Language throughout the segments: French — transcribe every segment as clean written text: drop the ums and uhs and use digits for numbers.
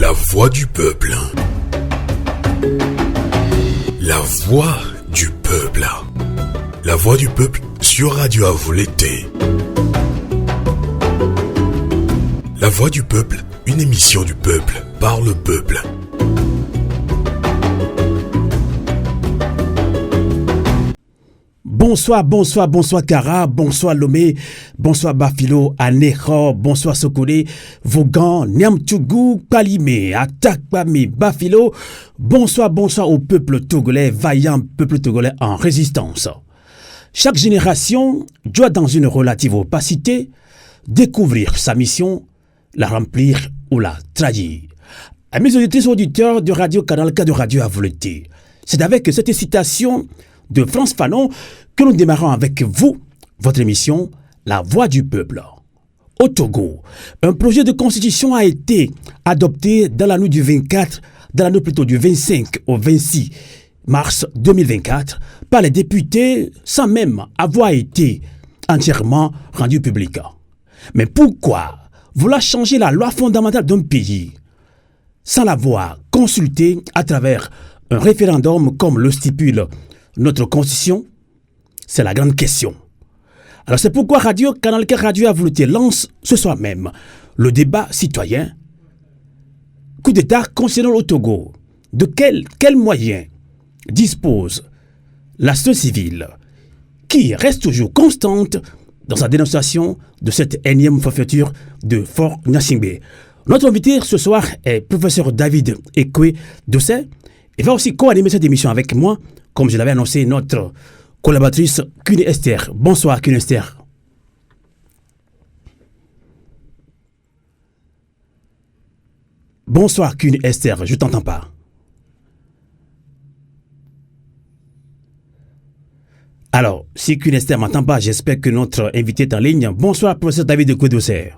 La voix du peuple. La voix du peuple. La voix du peuple sur Radio Avou l'été. La voix du peuple, une émission du peuple, par le peuple. Bonsoir Kara, bonsoir Lomé, bonsoir Bafilo, Aneho, bonsoir Sokole, Vogan, Niamtougou, Kalimé, Atakpame, Bafilo, bonsoir au peuple togolais, vaillant peuple togolais en résistance. Chaque génération doit dans une relative opacité découvrir sa mission, la remplir ou la trahir. Amis auditeurs de Radio Canal K de Radio Avou l'été, c'est avec cette citation de Frantz Fanon que nous démarrons avec vous, votre émission La Voix du Peuple. Au Togo, un projet de constitution a été adopté dans la nuit du 25 au 26 mars 2024 par les députés sans même avoir été entièrement rendu public. Mais pourquoi vouloir changer la loi fondamentale d'un pays sans l'avoir consulté à travers un référendum comme le stipule notre constitution? C'est la grande question. Alors c'est pourquoi Radio Canal K Radio Avou l'été lance ce soir même le débat citoyen. Coup d'État concernant le Togo. De quels moyens dispose la société civile qui reste toujours constante dans sa dénonciation de cette énième forfaiture de Fort Gnassingbé. Notre invité ce soir est professeur David Ekwe Dossé. Il va aussi co-animer cette émission avec moi, comme je l'avais annoncé, notre collaboratrice Kune Esther. Bonsoir Kune Esther. Bonsoir Kune Esther, je t'entends pas. Alors, si Kune Esther m'entend pas, j'espère que notre invité est en ligne. Bonsoir professeur David Ekwe Dossé.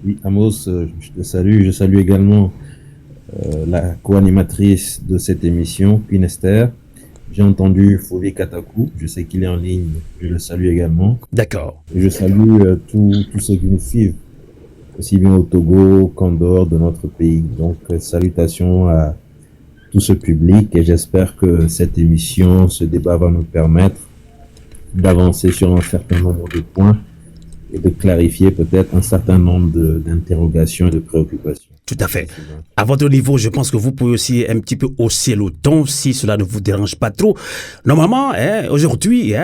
Oui, Amos, je te salue. Je salue également la co-animatrice de cette émission, Kune Esther. J'ai entendu Fauvi Katakou, je sais qu'il est en ligne, je le salue également. D'accord. Et je salue tous ceux qui nous suivent, aussi bien au Togo qu'en dehors de notre pays. Donc, salutations à tout ce public et j'espère que cette émission, ce débat va nous permettre d'avancer sur un certain nombre de points et de clarifier peut-être un certain nombre d'interrogations et de préoccupations. Tout à fait. À votre niveau, je pense que vous pouvez aussi un petit peu hausser le ton si cela ne vous dérange pas trop. Normalement, aujourd'hui,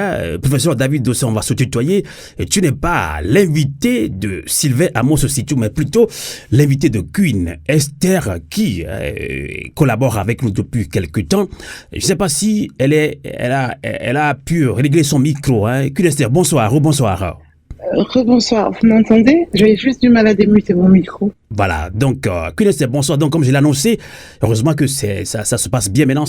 professeur David Dossé, on va se tutoyer. Et tu n'es pas l'invité de Sylvain Amos Sitou, mais plutôt l'invité de Kune Esther qui collabore avec nous depuis quelques temps. Je ne sais pas si elle a pu régler son micro. Kune Esther, bonsoir, rebonsoir. Rebonsoir, vous m'entendez? J'avais juste du mal à démuter mon micro. Voilà, donc, Kune Esther, bonsoir. Donc, comme je l'ai annoncé, heureusement que ça se passe bien maintenant.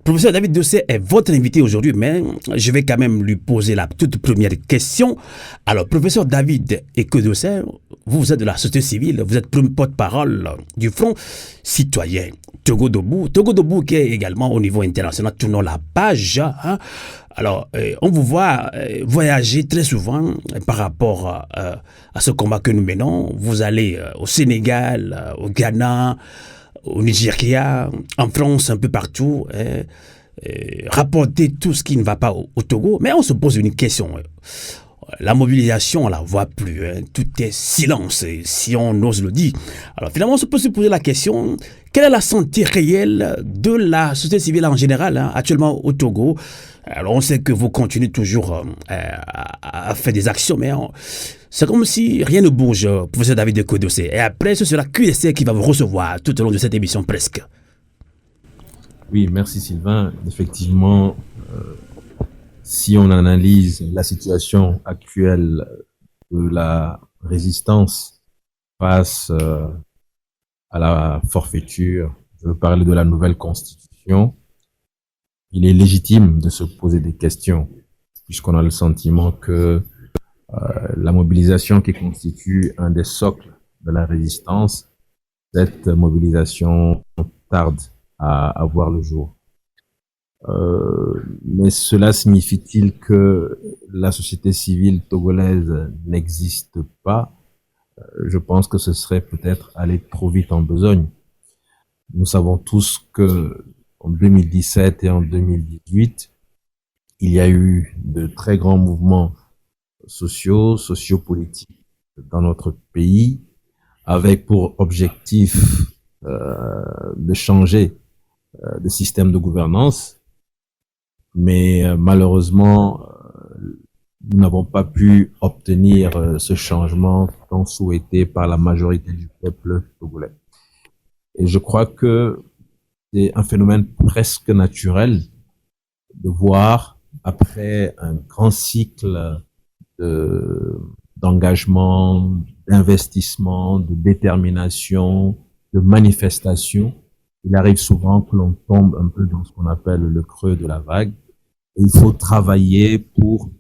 Professeur David Dossé est votre invité aujourd'hui, mais je vais quand même lui poser la toute première question. Alors, professeur David Ekwe Dossé, vous êtes de la société civile, vous êtes porte-parole du Front citoyen Togo Debout qui est également au niveau international, tournons la page. Alors, on vous voit voyager très souvent par rapport à ce combat que nous menons. Vous allez au Sénégal, au Ghana, au Nigeria, en France, un peu partout, rapporter tout ce qui ne va pas au Togo. Mais on se pose une question. La mobilisation, on la voit plus. Tout est silence, si on ose le dire. Alors finalement, on peut se poser la question, quelle est la santé réelle de la société civile en général, actuellement au Togo? Alors on sait que vous continuez toujours à faire des actions, mais c'est comme si rien ne bouge, professeur David Ekwe Dossé. Et après, ce sera QSC qui va vous recevoir tout au long de cette émission presque. Oui, merci Sylvain. Effectivement, si on analyse la situation actuelle de la résistance face à la forfaiture, je veux parler de la nouvelle constitution, il est légitime de se poser des questions, puisqu'on a le sentiment que la mobilisation qui constitue un des socles de la résistance, cette mobilisation tarde à voir le jour. Mais cela signifie-t-il que la société civile togolaise n'existe pas? je pense que ce serait peut-être aller trop vite en besogne. Nous savons tous que en 2017 et en 2018, il y a eu de très grands mouvements sociopolitiques dans notre pays, avec pour objectif de changer de système de gouvernance. Mais malheureusement, nous n'avons pas pu obtenir ce changement tant souhaité par la majorité du peuple togolais. Et je crois que c'est un phénomène presque naturel de voir, après un grand cycle d'engagement, d'investissement, de détermination, de manifestation, il arrive souvent que l'on tombe un peu dans ce qu'on appelle le creux de la vague. Et il faut travailler pour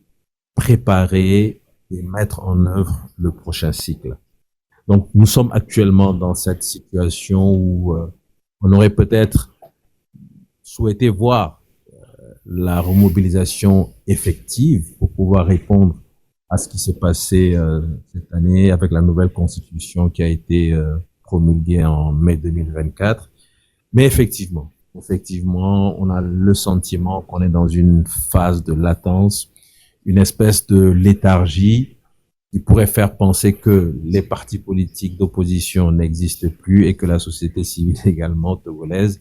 préparer et mettre en œuvre le prochain cycle. Donc, nous sommes actuellement dans cette situation où on aurait peut-être souhaité voir la remobilisation effective pour pouvoir répondre à ce qui s'est passé cette année avec la nouvelle constitution qui a été promulguée en mai 2024. Mais effectivement, on a le sentiment qu'on est dans une phase de latence, une espèce de léthargie qui pourrait faire penser que les partis politiques d'opposition n'existent plus et que la société civile également togolaise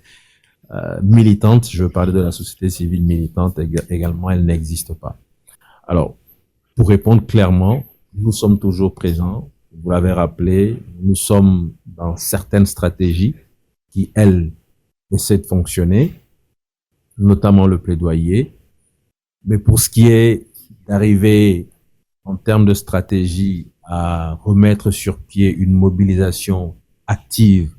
militante, je veux parler de la société civile militante également, elle n'existe pas. Alors, pour répondre clairement, nous sommes toujours présents, vous l'avez rappelé, nous sommes dans certaines stratégies qui, elles, essaient de fonctionner, notamment le plaidoyer. Mais pour ce qui est d'arriver en termes de stratégie à remettre sur pied une mobilisation active,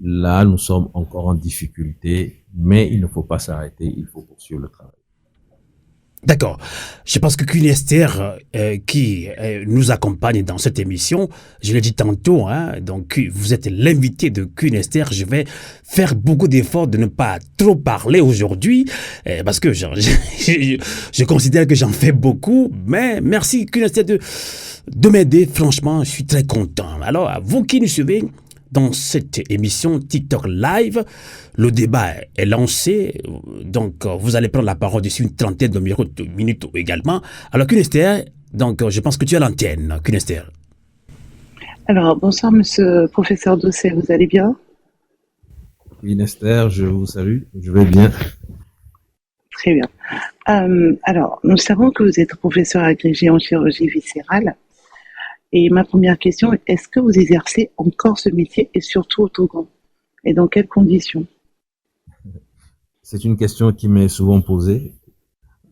là, nous sommes encore en difficulté, mais il ne faut pas s'arrêter, il faut poursuivre le travail. D'accord. Je pense que Queen Esther, qui nous accompagne dans cette émission, je l'ai dit tantôt, donc vous êtes l'invité de Queen Esther. Je vais faire beaucoup d'efforts de ne pas trop parler aujourd'hui, parce que je considère que j'en fais beaucoup. Mais merci Queen Esther de m'aider. Franchement, je suis très content. Alors, vous qui nous suivez dans cette émission TikTok Live, le débat est lancé, donc vous allez prendre la parole d'ici une trentaine de minutes également. Alors Queen Esther, donc je pense que tu as l'antenne, Queen Esther. Alors, bonsoir monsieur professeur Dossé, vous allez bien? Queen Esther, je vous salue, je vais bien. Très bien. Alors, nous savons que vous êtes professeur agrégé en chirurgie viscérale. Et ma première question, est-ce que vous exercez encore ce métier et surtout au Togo? Et dans quelles conditions? C'est une question qui m'est souvent posée.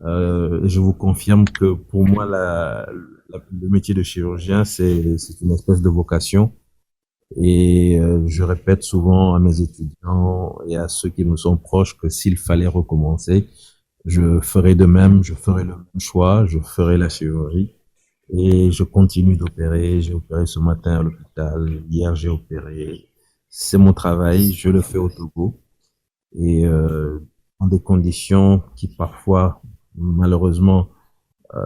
Je vous confirme que pour moi, le métier de chirurgien, c'est une espèce de vocation. Et je répète souvent à mes étudiants et à ceux qui me sont proches que s'il fallait recommencer, je ferai de même, je ferai le même choix, je ferai la chirurgie. Et je continue d'opérer. J'ai opéré ce matin à l'hôpital. Hier, j'ai opéré. C'est mon travail. Je le fais au Togo. Et dans des conditions qui parfois, malheureusement,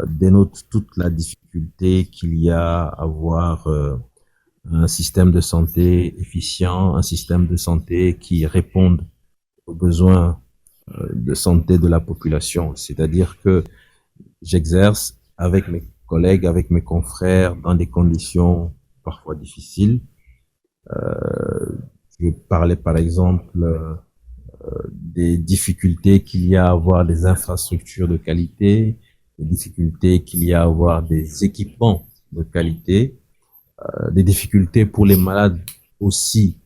dénotent toute la difficulté qu'il y a à avoir un système de santé efficient, un système de santé qui réponde aux besoins de santé de la population. C'est-à-dire que j'exerce avec mes collègues, avec mes confrères, dans des conditions parfois difficiles. Je parlais par exemple des difficultés qu'il y a à avoir des infrastructures de qualité, des difficultés qu'il y a à avoir des équipements de qualité, des difficultés pour les malades aussi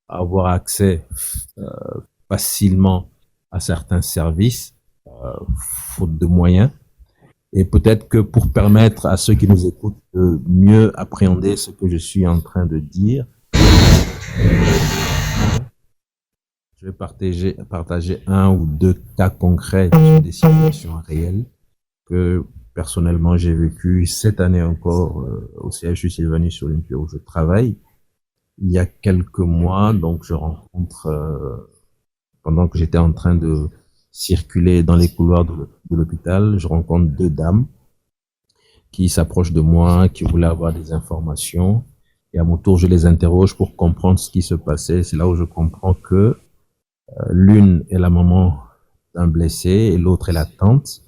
à avoir accès facilement à certains services, faute de moyens. Et peut-être que pour permettre à ceux qui nous écoutent de mieux appréhender ce que je suis en train de dire, je vais partager un ou deux cas concrets sur des situations réelles que personnellement j'ai vécues cette année encore au CHU Sylvanie sur l'Umpio où je travaille. Il y a quelques mois, donc je rencontre, pendant que j'étais en train de circuler dans les couloirs de l'hôpital, je rencontre deux dames qui s'approchent de moi, qui voulaient avoir des informations. Et à mon tour, je les interroge pour comprendre ce qui se passait. C'est là où je comprends que l'une est la maman d'un blessé et l'autre est la tante.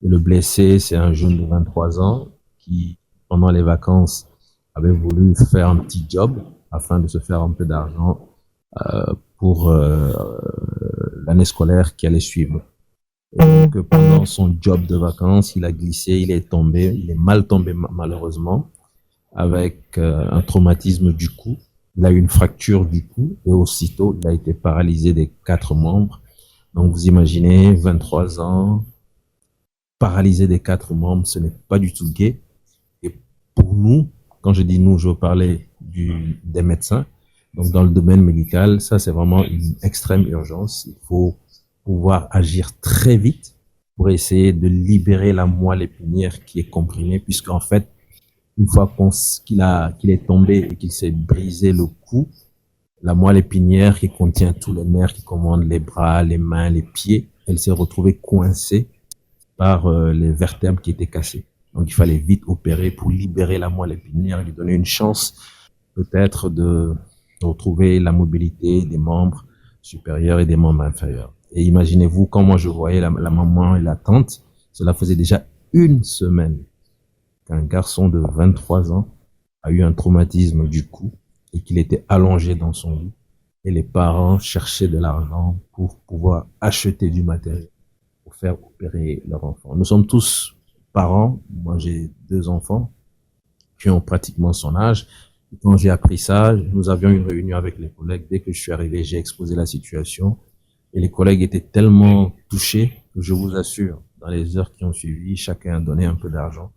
Et le blessé, c'est un jeune de 23 ans qui, pendant les vacances, avait voulu faire un petit job afin de se faire un peu d'argent pour l'année scolaire qui allait suivre. Et donc, pendant son job de vacances, il a glissé, il est tombé, il est mal tombé malheureusement, avec un traumatisme du cou. Il a eu une fracture du cou et aussitôt, il a été paralysé des 4 membres. Donc, vous imaginez, 23 ans, paralysé des 4 membres, ce n'est pas du tout gai. Et pour nous, quand je dis nous, je veux parler des médecins. Donc, dans le domaine médical, ça, c'est vraiment une extrême urgence. Il faut pouvoir agir très vite pour essayer de libérer la moelle épinière qui est comprimée, puisqu'en fait, une fois qu'il est tombé et qu'il s'est brisé le cou, la moelle épinière qui contient tous les nerfs qui commandent les bras, les mains, les pieds, elle s'est retrouvée coincée par les vertèbres qui étaient cassées. Donc, il fallait vite opérer pour libérer la moelle épinière et lui donner une chance peut-être de retrouver la mobilité des membres supérieurs et des membres inférieurs. Et imaginez-vous, quand moi je voyais la maman et la tante, cela faisait déjà 1 semaine qu'un garçon de 23 ans a eu un traumatisme du cou et qu'il était allongé dans son lit. Et les parents cherchaient de l'argent pour pouvoir acheter du matériel pour faire opérer leur enfant. Nous sommes tous parents. Moi, j'ai 2 enfants qui ont pratiquement son âge. Et quand j'ai appris ça, nous avions une réunion avec les collègues. Dès que je suis arrivé, j'ai exposé la situation. Et les collègues étaient tellement touchés que je vous assure, dans les heures qui ont suivi, chacun a donné un peu d'argent.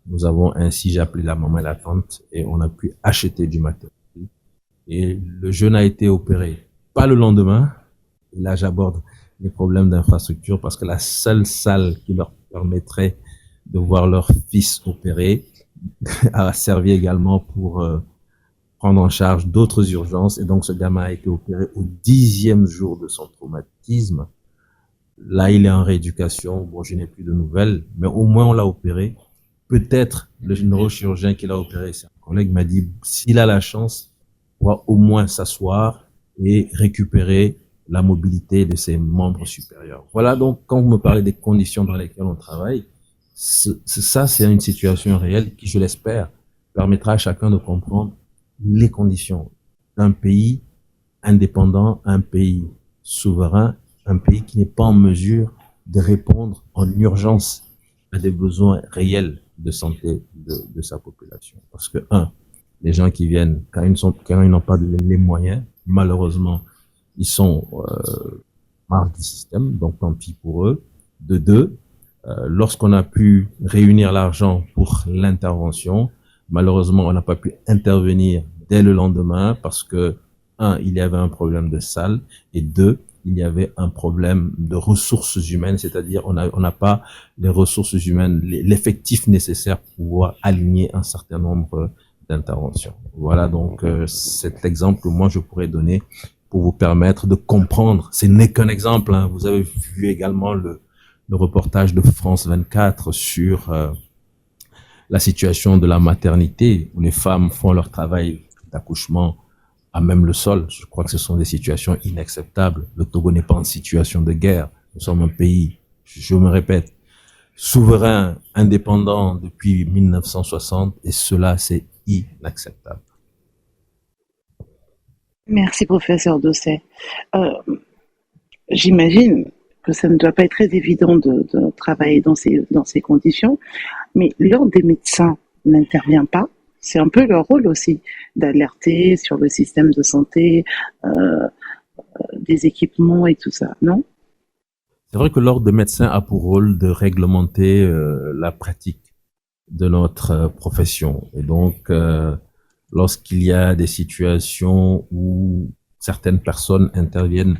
Nous avons ainsi, j'ai appelé la maman et la tante et on a pu acheter du matériel. Et le jeune a été opéré. Pas le lendemain. Et là, j'aborde les problèmes d'infrastructure parce que la seule salle qui leur permettrait de voir leur fils opéré a servi également pour prendre en charge d'autres urgences. Et donc, ce gamin a été opéré au 10e jour de son traumatisme. Là, il est en rééducation. Bon, je n'ai plus de nouvelles, mais au moins, on l'a opéré. Peut-être le neurochirurgien qui l'a opéré, c'est un collègue, m'a dit, s'il a la chance, il pourra au moins s'asseoir et récupérer la mobilité de ses membres supérieurs. Voilà, donc, quand vous me parlez des conditions dans lesquelles on travaille, ça, c'est une situation réelle qui, je l'espère, permettra à chacun de comprendre les conditions d'un pays indépendant, un pays souverain, un pays qui n'est pas en mesure de répondre en urgence à des besoins réels de santé de sa population. Parce que, les gens qui viennent, quand ils n'ont pas les moyens, malheureusement, ils sont marge du système, donc tant pis pour eux. De 2, lorsqu'on a pu réunir l'argent pour l'intervention, malheureusement, on n'a pas pu intervenir dès le lendemain parce que, il y avait un problème de salle et 2, il y avait un problème de ressources humaines, c'est-à-dire on n'a pas les ressources humaines, l'effectif nécessaire pour pouvoir aligner un certain nombre d'interventions. Voilà donc c'est l'exemple que moi je pourrais donner pour vous permettre de comprendre. Ce n'est qu'un exemple. Vous avez vu également le reportage de France 24 sur la situation de la maternité où les femmes font leur travail d'accouchement à même le sol. Je crois que ce sont des situations inacceptables. Le Togo n'est pas en situation de guerre. Nous sommes un pays, je me répète, souverain, indépendant depuis 1960 et cela, c'est inacceptable. Merci, professeur Dosset. J'imagine que ça ne doit pas être très évident de travailler dans ces conditions, mais l'ordre des médecins n'intervient pas. C'est un peu leur rôle aussi d'alerter sur le système de santé, des équipements et tout ça, non? C'est vrai que l'ordre des médecins a pour rôle de réglementer la pratique de notre profession. Et donc, lorsqu'il y a des situations où certaines personnes interviennent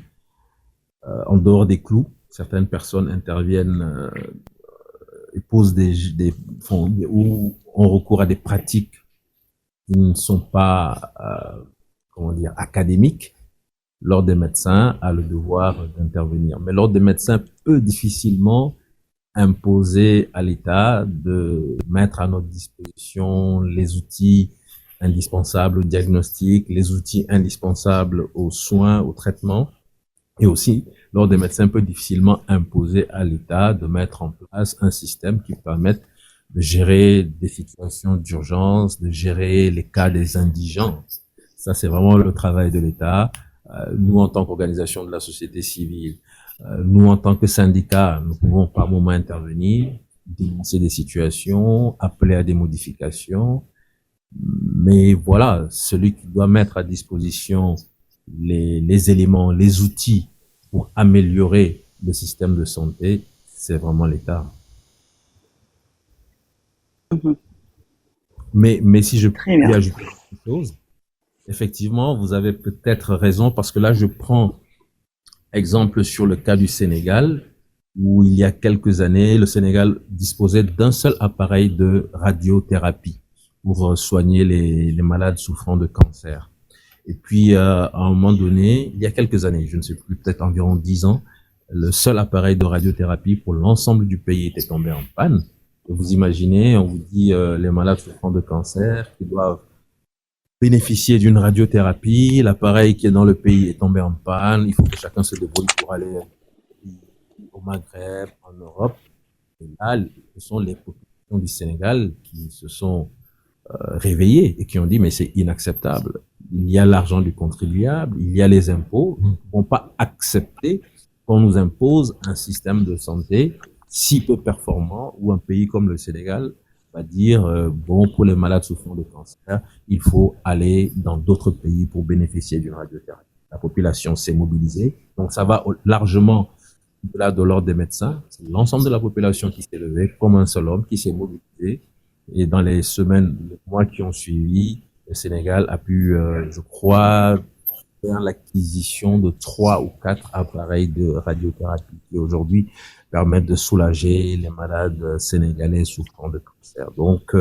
en dehors des clous, certaines personnes interviennent et posent où on recourt à des pratiques qui ne sont pas, académiques, l'ordre des médecins a le devoir d'intervenir. Mais l'ordre des médecins peut difficilement imposer à l'État de mettre à notre disposition les outils indispensables au diagnostic, les outils indispensables aux soins, au traitement. Et aussi, l'Ordre des médecins peut difficilement imposer à l'État de mettre en place un système qui permette de gérer des situations d'urgence, de gérer les cas des indigents. Ça, c'est vraiment le travail de l'État. Nous, en tant qu'organisation de la société civile, nous, en tant que syndicat, nous pouvons par moment intervenir, dénoncer des situations, appeler à des modifications. Mais voilà, celui qui doit mettre à disposition les éléments, les outils pour améliorer le système de santé, c'est vraiment l'État. Mais si je Très puis bien. ajouter quelque chose, effectivement, vous avez peut-être raison, parce que là, je prends exemple sur le cas du Sénégal, où il y a quelques années, le Sénégal disposait d'un seul appareil de radiothérapie pour soigner les malades souffrant de cancer. Et puis, à un moment donné, il y a quelques années, je ne sais plus, peut-être environ 10 ans, le seul appareil de radiothérapie pour l'ensemble du pays était tombé en panne. Et vous imaginez, on vous dit les malades souffrant de cancer qui doivent bénéficier d'une radiothérapie, l'appareil qui est dans le pays est tombé en panne, il faut que chacun se débrouille pour aller au Maghreb, en Europe. Et là, ce sont les populations du Sénégal qui se sont réveillées et qui ont dit mais c'est inacceptable. Il y a l'argent du contribuable, il y a les impôts, nous ne pouvons pas accepter qu'on nous impose un système de santé si peu performant où un pays comme le Sénégal va dire bon, pour les malades souffrant de cancer, il faut aller dans d'autres pays pour bénéficier d'une radiothérapie. La population s'est mobilisée, donc ça va largement au-delà de l'ordre des médecins. C'est l'ensemble de la population qui s'est levée comme un seul homme, qui s'est mobilisé. Et dans les semaines, les mois qui ont suivi, le Sénégal a pu, je crois, faire l'acquisition de 3 ou 4 appareils de radiothérapie qui aujourd'hui permettent de soulager les malades sénégalais souffrant de cancer. Donc,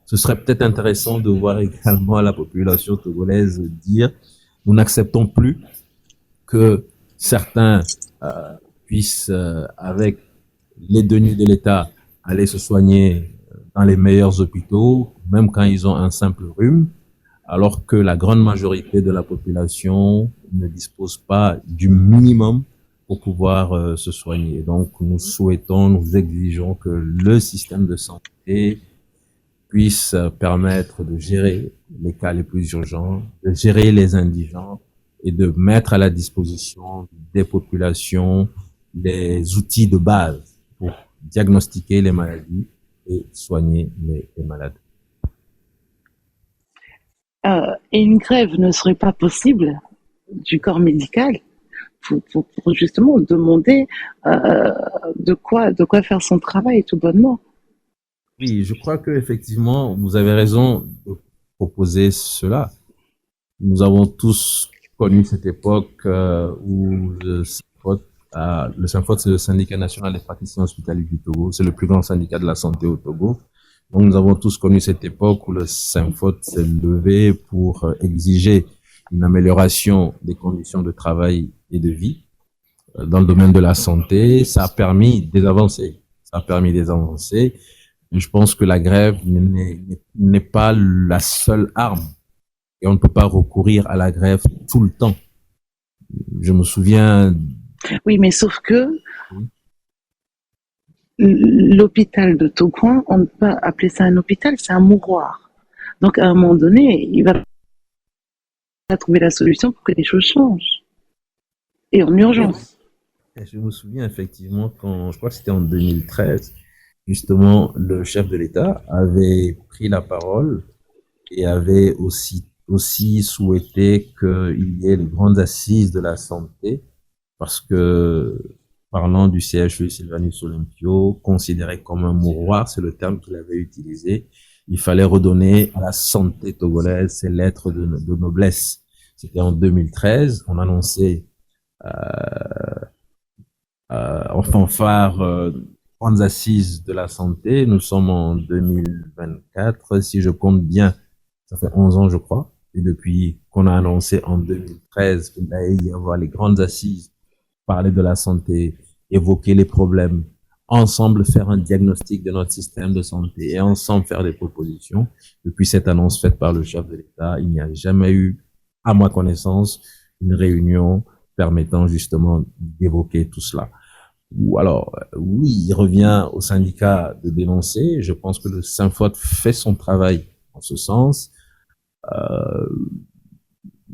ce serait peut-être intéressant de voir également la population togolaise dire nous n'acceptons plus que certains puissent, avec les deniers de l'État, aller se soigner dans les meilleurs hôpitaux, même quand ils ont un simple rhume, alors que la grande majorité de la population ne dispose pas du minimum pour pouvoir se soigner. Donc, nous souhaitons, nous exigeons que le système de santé puisse permettre de gérer les cas les plus urgents, de gérer les indigents et de mettre à la disposition des populations les outils de base pour diagnostiquer les maladies et soigner les malades. Et une grève ne serait pas possible du corps médical pour justement demander de quoi faire son travail tout bonnement. Oui, je crois que effectivement, vous avez raison de proposer cela. Nous avons tous connu cette époque où le SYNFOT, c'est le syndicat national des praticiens hospitaliers du Togo, c'est le plus grand syndicat de la santé au Togo. Donc, nous avons tous connu cette époque où le SYNFOT s'est levé pour exiger une amélioration des conditions de travail et de vie dans le domaine de la santé. Ça a permis des avancées. Je pense que la grève n'est pas la seule arme et on ne peut pas recourir à la grève tout le temps. Je me souviens. Oui, mais sauf que l'hôpital de Togoin, on ne peut pas appeler ça un hôpital, c'est un mouroir. Donc, à un moment donné, il va trouver la solution pour que les choses changent. Et en urgence. Je me souviens effectivement quand, je crois que c'était en 2013, justement, le chef de l'État avait pris la parole et avait aussi souhaité qu'il y ait les grandes assises de la santé, parce que, parlant du CHU Sylvanus Olympio, considéré comme un mouroir, c'est le terme qu'il avait utilisé, il fallait redonner à la santé togolaise ses lettres de noblesse. C'était en 2013, on annonçait en fanfare grandes assises de la santé. Nous sommes en 2024, si je compte bien, ça fait 11 ans je crois, et depuis qu'on a annoncé en 2013 qu'il allait y avoir les grandes assises, parler de la santé, évoquer les problèmes ensemble faire un diagnostic de notre système de santé et ensemble faire des propositions. Depuis cette annonce faite par le chef de l'État, il n'y a jamais eu, à ma connaissance, une réunion permettant justement d'évoquer tout cela. Ou alors, oui, il revient au syndicat de dénoncer. Je pense que le Synfod fait son travail en ce sens.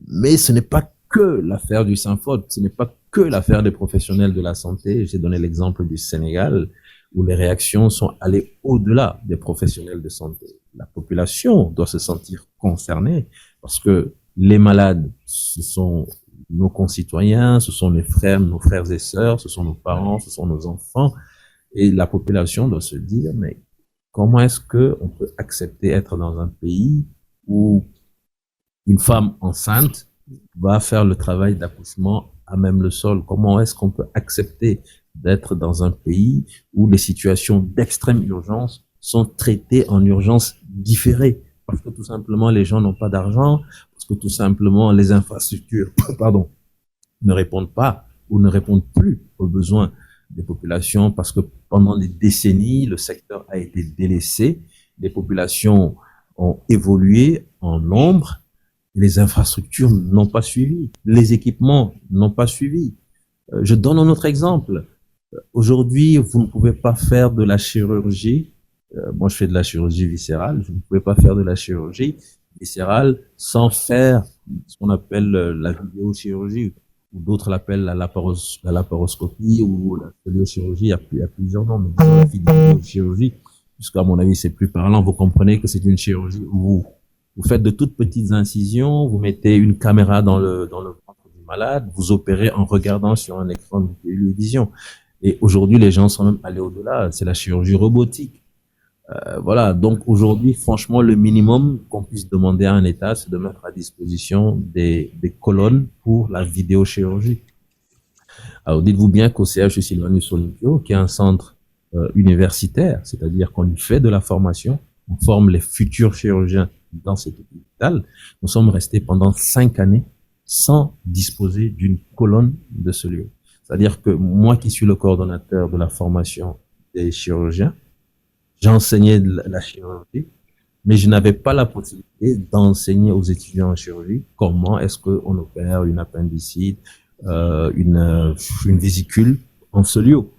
Mais ce n'est pas que l'affaire du Synfod, ce n'est pas que l'affaire des professionnels de la santé. J'ai donné l'exemple du Sénégal, où les réactions sont allées au-delà des professionnels de santé. La population doit se sentir concernée, parce que les malades, ce sont nos concitoyens, ce sont nos frères et sœurs, ce sont nos parents, ce sont nos enfants, et la population doit se dire, mais comment est-ce que on peut accepter être dans un pays où une femme enceinte va faire le travail d'accouchement à même le sol? Comment est-ce qu'on peut accepter d'être dans un pays où les situations d'extrême urgence sont traitées en urgence différée? Parce que tout simplement, les gens n'ont pas d'argent, parce que tout simplement, les infrastructures, ne répondent pas ou ne répondent plus aux besoins des populations, parce que pendant des décennies, le secteur a été délaissé, les populations ont évolué en nombre, les infrastructures n'ont pas suivi, les équipements n'ont pas suivi. Je donne un autre exemple. Aujourd'hui, vous ne pouvez pas faire de la chirurgie. Moi, je fais de la chirurgie viscérale. Vous ne pouvez pas faire de la chirurgie viscérale sans faire ce qu'on appelle la vidéochirurgie, ou d'autres l'appellent la laparoscopie ou la scoliochirurgie. Il y a plusieurs noms, mais disons la vidéochirurgie, puisqu'à mon avis, c'est plus parlant. Vous comprenez que c'est une chirurgie où vous faites de toutes petites incisions, vous mettez une caméra dans le ventre du malade, vous opérez en regardant sur un écran de télévision. Et aujourd'hui, les gens sont même allés au-delà. C'est la chirurgie robotique. Voilà. Donc aujourd'hui, franchement, le minimum qu'on puisse demander à un État, c'est de mettre à disposition des colonnes pour la vidéochirurgie. Alors dites-vous bien qu'au CHU Sylvanus Olympio, qui est un centre universitaire, c'est-à-dire qu'on y fait de la formation, on forme les futurs chirurgiens dans cet hôpital, nous sommes restés pendant 5 années sans disposer d'une colonne de ce lieu. C'est-à-dire que moi qui suis le coordonnateur de la formation des chirurgiens, j'enseignais la chirurgie, mais je n'avais pas la possibilité d'enseigner aux étudiants en chirurgie comment est-ce qu'on opère une appendicite, une vésicule en solio.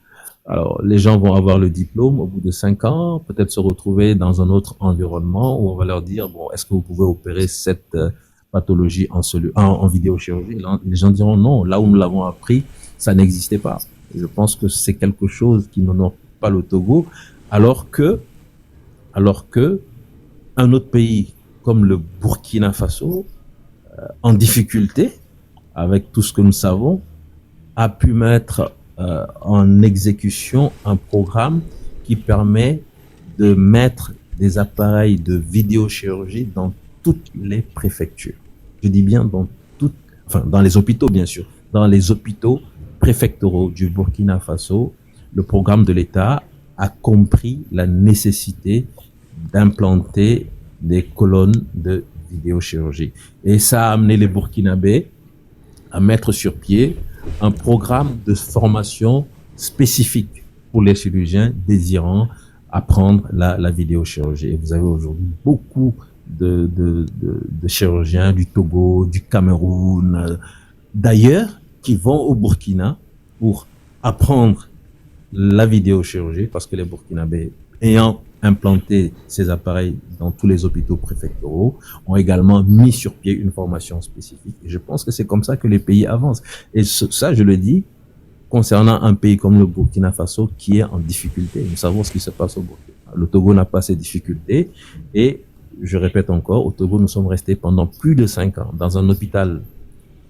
Alors, les gens vont avoir le diplôme au bout de 5 ans, peut-être se retrouver dans un autre environnement où on va leur dire, bon, est-ce que vous pouvez opérer cette pathologie en vidéochirurgie? Les gens diront non, là où nous l'avons appris, ça n'existait pas. Et je pense que c'est quelque chose qui n'honore pas le Togo, alors que un autre pays comme le Burkina Faso, en difficulté, avec tout ce que nous savons, a pu mettre en exécution un programme qui permet de mettre des appareils de vidéochirurgie dans toutes les préfectures. Je dis bien dans les hôpitaux, bien sûr, dans les hôpitaux préfectoraux du Burkina Faso. Le programme de l'État a compris la nécessité d'implanter des colonnes de vidéochirurgie. Et ça a amené les Burkinabés à mettre sur pied un programme de formation spécifique pour les chirurgiens désirant apprendre la vidéochirurgie. Et vous avez aujourd'hui beaucoup de chirurgiens du Togo, du Cameroun, d'ailleurs, qui vont au Burkina pour apprendre la vidéochirurgie, parce que les Burkinabés, ayant implanté ces appareils dans tous les hôpitaux préfectoraux, ont également mis sur pied une formation spécifique. Et je pense que c'est comme ça que les pays avancent. Et ça, je le dis concernant un pays comme le Burkina Faso qui est en difficulté. Nous savons ce qui se passe au Burkina. Le Togo n'a pas ces difficultés. Et je répète encore, au Togo, nous sommes restés pendant plus de 5 ans dans un hôpital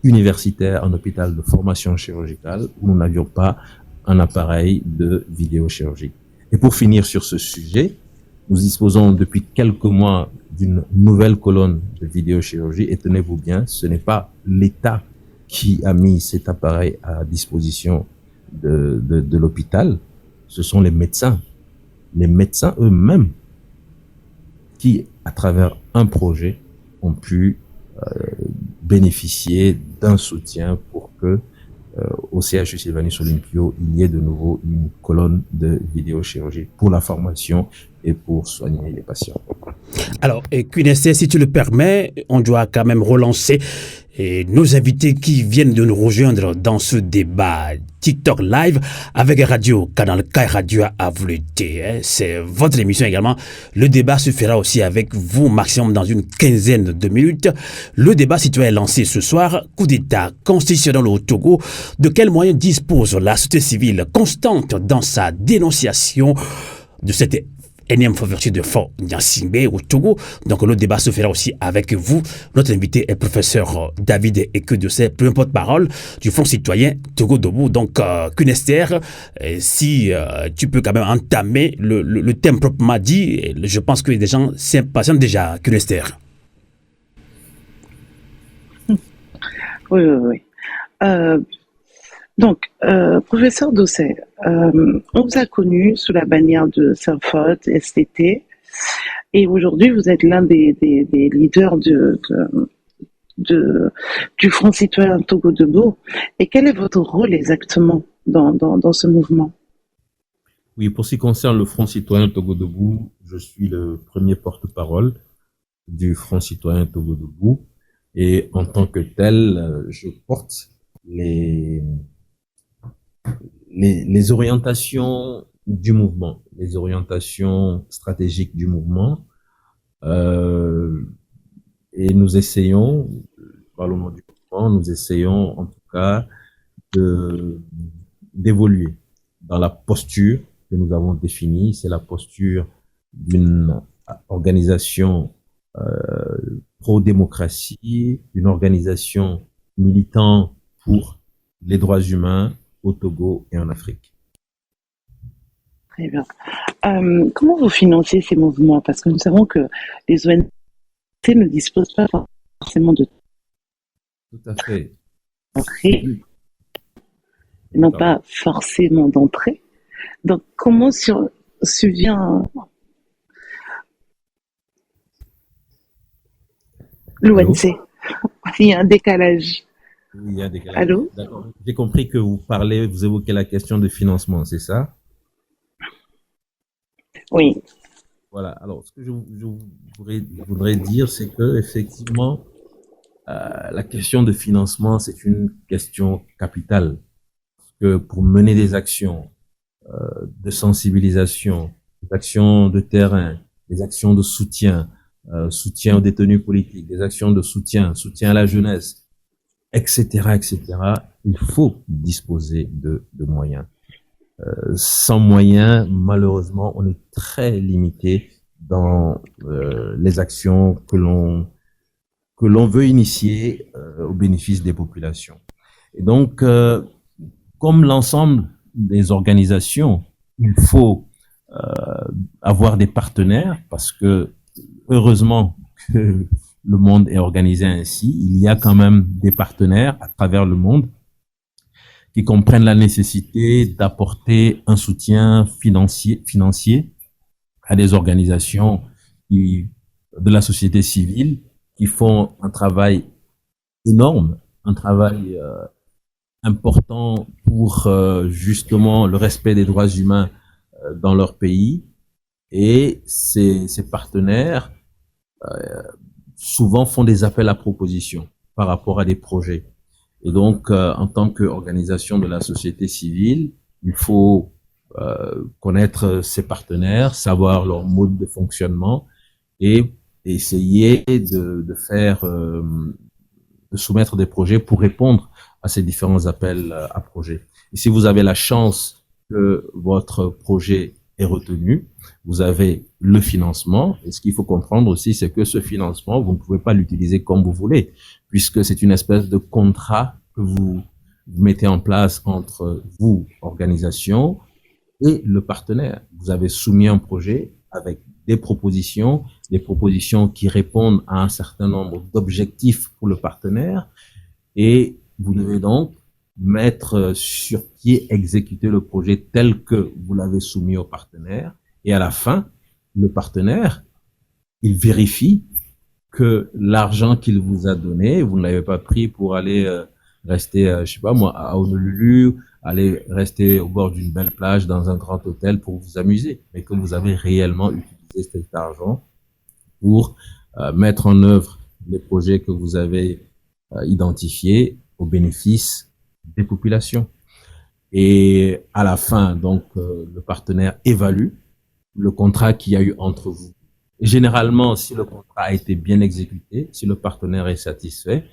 universitaire, un hôpital de formation chirurgicale, où nous n'avions pas un appareil de vidéochirurgie. Et pour finir sur ce sujet, nous disposons depuis quelques mois d'une nouvelle colonne de vidéochirurgie. Et tenez-vous bien, ce n'est pas l'État qui a mis cet appareil à disposition de l'hôpital, ce sont les médecins eux-mêmes qui, à travers un projet, ont pu bénéficier d'un soutien pour que au CHU Sylvanus Olympio, il y ait de nouveau une colonne de vidéochirurgie pour la formation et pour soigner les patients. Alors, QNST, si tu le permets, on doit quand même relancer nos invités qui viennent de nous rejoindre dans ce débat TikTok Live avec Radio Canal K Radio à vous l'été. C'est votre émission également. Le débat se fera aussi avec vous maximum dans une quinzaine de minutes. Le débat citoyen est lancé ce soir. Coup d'État constitutionnel au Togo. De quels moyens dispose la société civile constante dans sa dénonciation de cette énième vertu de Fort Gnassingbé au Togo. Donc le débat se fera aussi avec vous. Notre invité est professeur David Ekedose, premier porte-parole du Front citoyen Togo Debout. Donc QNSTR, si tu peux quand même entamer le thème proprement dit, je pense que des gens s'impatientent déjà QNSTR. Oui. Donc, professeur Dosset, on vous a connu sous la bannière de Saint-Fot, STT, et aujourd'hui vous êtes l'un des leaders du Front citoyen Togo Debout. Et quel est votre rôle exactement dans ce mouvement? Oui, pour ce qui concerne le Front citoyen Togo Debout, je suis le premier porte-parole du Front citoyen Togo Debout, et en tant que tel, je porte les orientations du mouvement, les orientations stratégiques du mouvement, et nous essayons, par le nom du mouvement, nous essayons en tout cas d'évoluer dans la posture que nous avons définie. C'est la posture d'une organisation pro-démocratie, une organisation militant pour les droits humains au Togo et en Afrique. Très bien. Comment vous financez ces mouvements? Parce que nous savons que les ONG ne disposent pas forcément de Tout à fait. entrée, non pas forcément d'entrée. Donc, comment subvient l'ONC? Il y a un décalage. Oui, il y a un décalage. Allô? D'accord. J'ai compris que vous évoquez la question de financement, c'est ça? Oui. Voilà. Alors, ce que je voudrais dire, c'est que effectivement, la question de financement, c'est une question capitale. Parce que pour mener des actions de sensibilisation, des actions de terrain, des actions de soutien, soutien aux détenus politiques, des actions de soutien à la jeunesse, etc., il faut disposer de moyens. Sans moyens, malheureusement, on est très limité dans les actions que l'on veut initier au bénéfice des populations. Et donc, comme l'ensemble des organisations, il faut avoir des partenaires parce que, heureusement que le monde est organisé ainsi, il y a quand même des partenaires à travers le monde qui comprennent la nécessité d'apporter un soutien financier à des organisations de la société civile qui font un travail énorme, un travail important pour justement le respect des droits humains dans leur pays. Et ces partenaires souvent font des appels à propositions par rapport à des projets. Et donc, en tant qu'organisation de la société civile, il faut connaître ses partenaires, savoir leur mode de fonctionnement et essayer de soumettre des projets pour répondre à ces différents appels à projets. Et si vous avez la chance que votre projet est retenu, vous avez le financement. Et ce qu'il faut comprendre aussi, c'est que ce financement, vous ne pouvez pas l'utiliser comme vous voulez, puisque c'est une espèce de contrat que vous mettez en place entre vous, organisation, et le partenaire. Vous avez soumis un projet avec des propositions qui répondent à un certain nombre d'objectifs pour le partenaire, et vous devez donc mettre sur pied, exécuter le projet tel que vous l'avez soumis au partenaire. Et à la fin, le partenaire, il vérifie que l'argent qu'il vous a donné, vous ne l'avez pas pris pour aller rester, je sais pas moi, à Honolulu, aller rester au bord d'une belle plage dans un grand hôtel pour vous amuser, mais que vous avez réellement utilisé cet argent pour mettre en œuvre les projets que vous avez identifiés au bénéfice des populations. Et à la fin, donc, le partenaire évalue le contrat qu'il y a eu entre vous. Et généralement, si le contrat a été bien exécuté, si le partenaire est satisfait,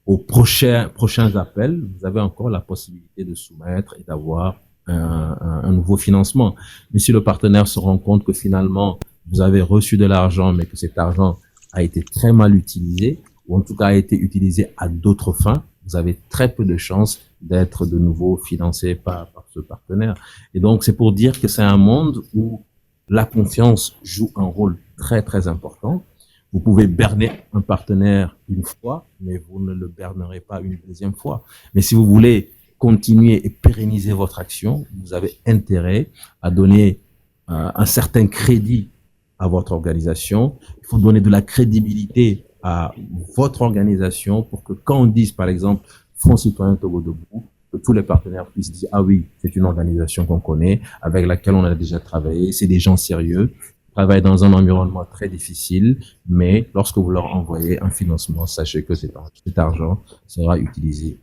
aux prochains appels, vous avez encore la possibilité de soumettre et d'avoir un nouveau financement. Mais si le partenaire se rend compte que finalement, vous avez reçu de l'argent, mais que cet argent a été très mal utilisé, ou en tout cas a été utilisé à d'autres fins, vous avez très peu de chances d'être de nouveau financé par ce partenaire. Et donc, c'est pour dire que c'est un monde où la confiance joue un rôle très, très important. Vous pouvez berner un partenaire une fois, mais vous ne le bernerez pas une deuxième fois. Mais si vous voulez continuer et pérenniser votre action, vous avez intérêt à donner un certain crédit à votre organisation. Il faut donner de la crédibilité à votre organisation pour que quand on dise, par exemple, Front Citoyen Togo Debout, que tous les partenaires puissent dire, ah oui, c'est une organisation qu'on connaît, avec laquelle on a déjà travaillé, c'est des gens sérieux, travaillent dans un environnement très difficile, mais lorsque vous leur envoyez un financement, sachez que cet argent sera utilisé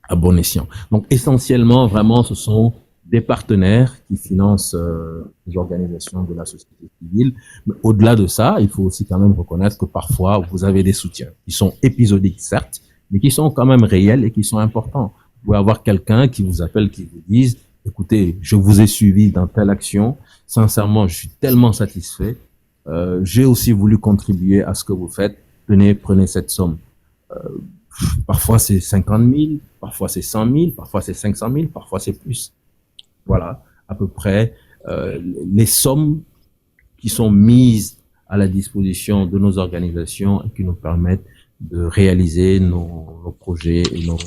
à bon escient. Donc essentiellement, vraiment, ce sont des partenaires qui financent les organisations de la société civile. Mais au-delà de ça, il faut aussi quand même reconnaître que parfois, vous avez des soutiens qui sont épisodiques, certes, mais qui sont quand même réels et qui sont importants. Vous pouvez avoir quelqu'un qui vous appelle, qui vous dise, écoutez, je vous ai suivi dans telle action, sincèrement, je suis tellement satisfait, j'ai aussi voulu contribuer à ce que vous faites, tenez, prenez cette somme. Parfois c'est 50 000, parfois c'est 100 000, parfois c'est 500 000, parfois c'est plus. Voilà, à peu près les sommes qui sont mises à la disposition de nos organisations et qui nous permettent de réaliser nos projets et nos...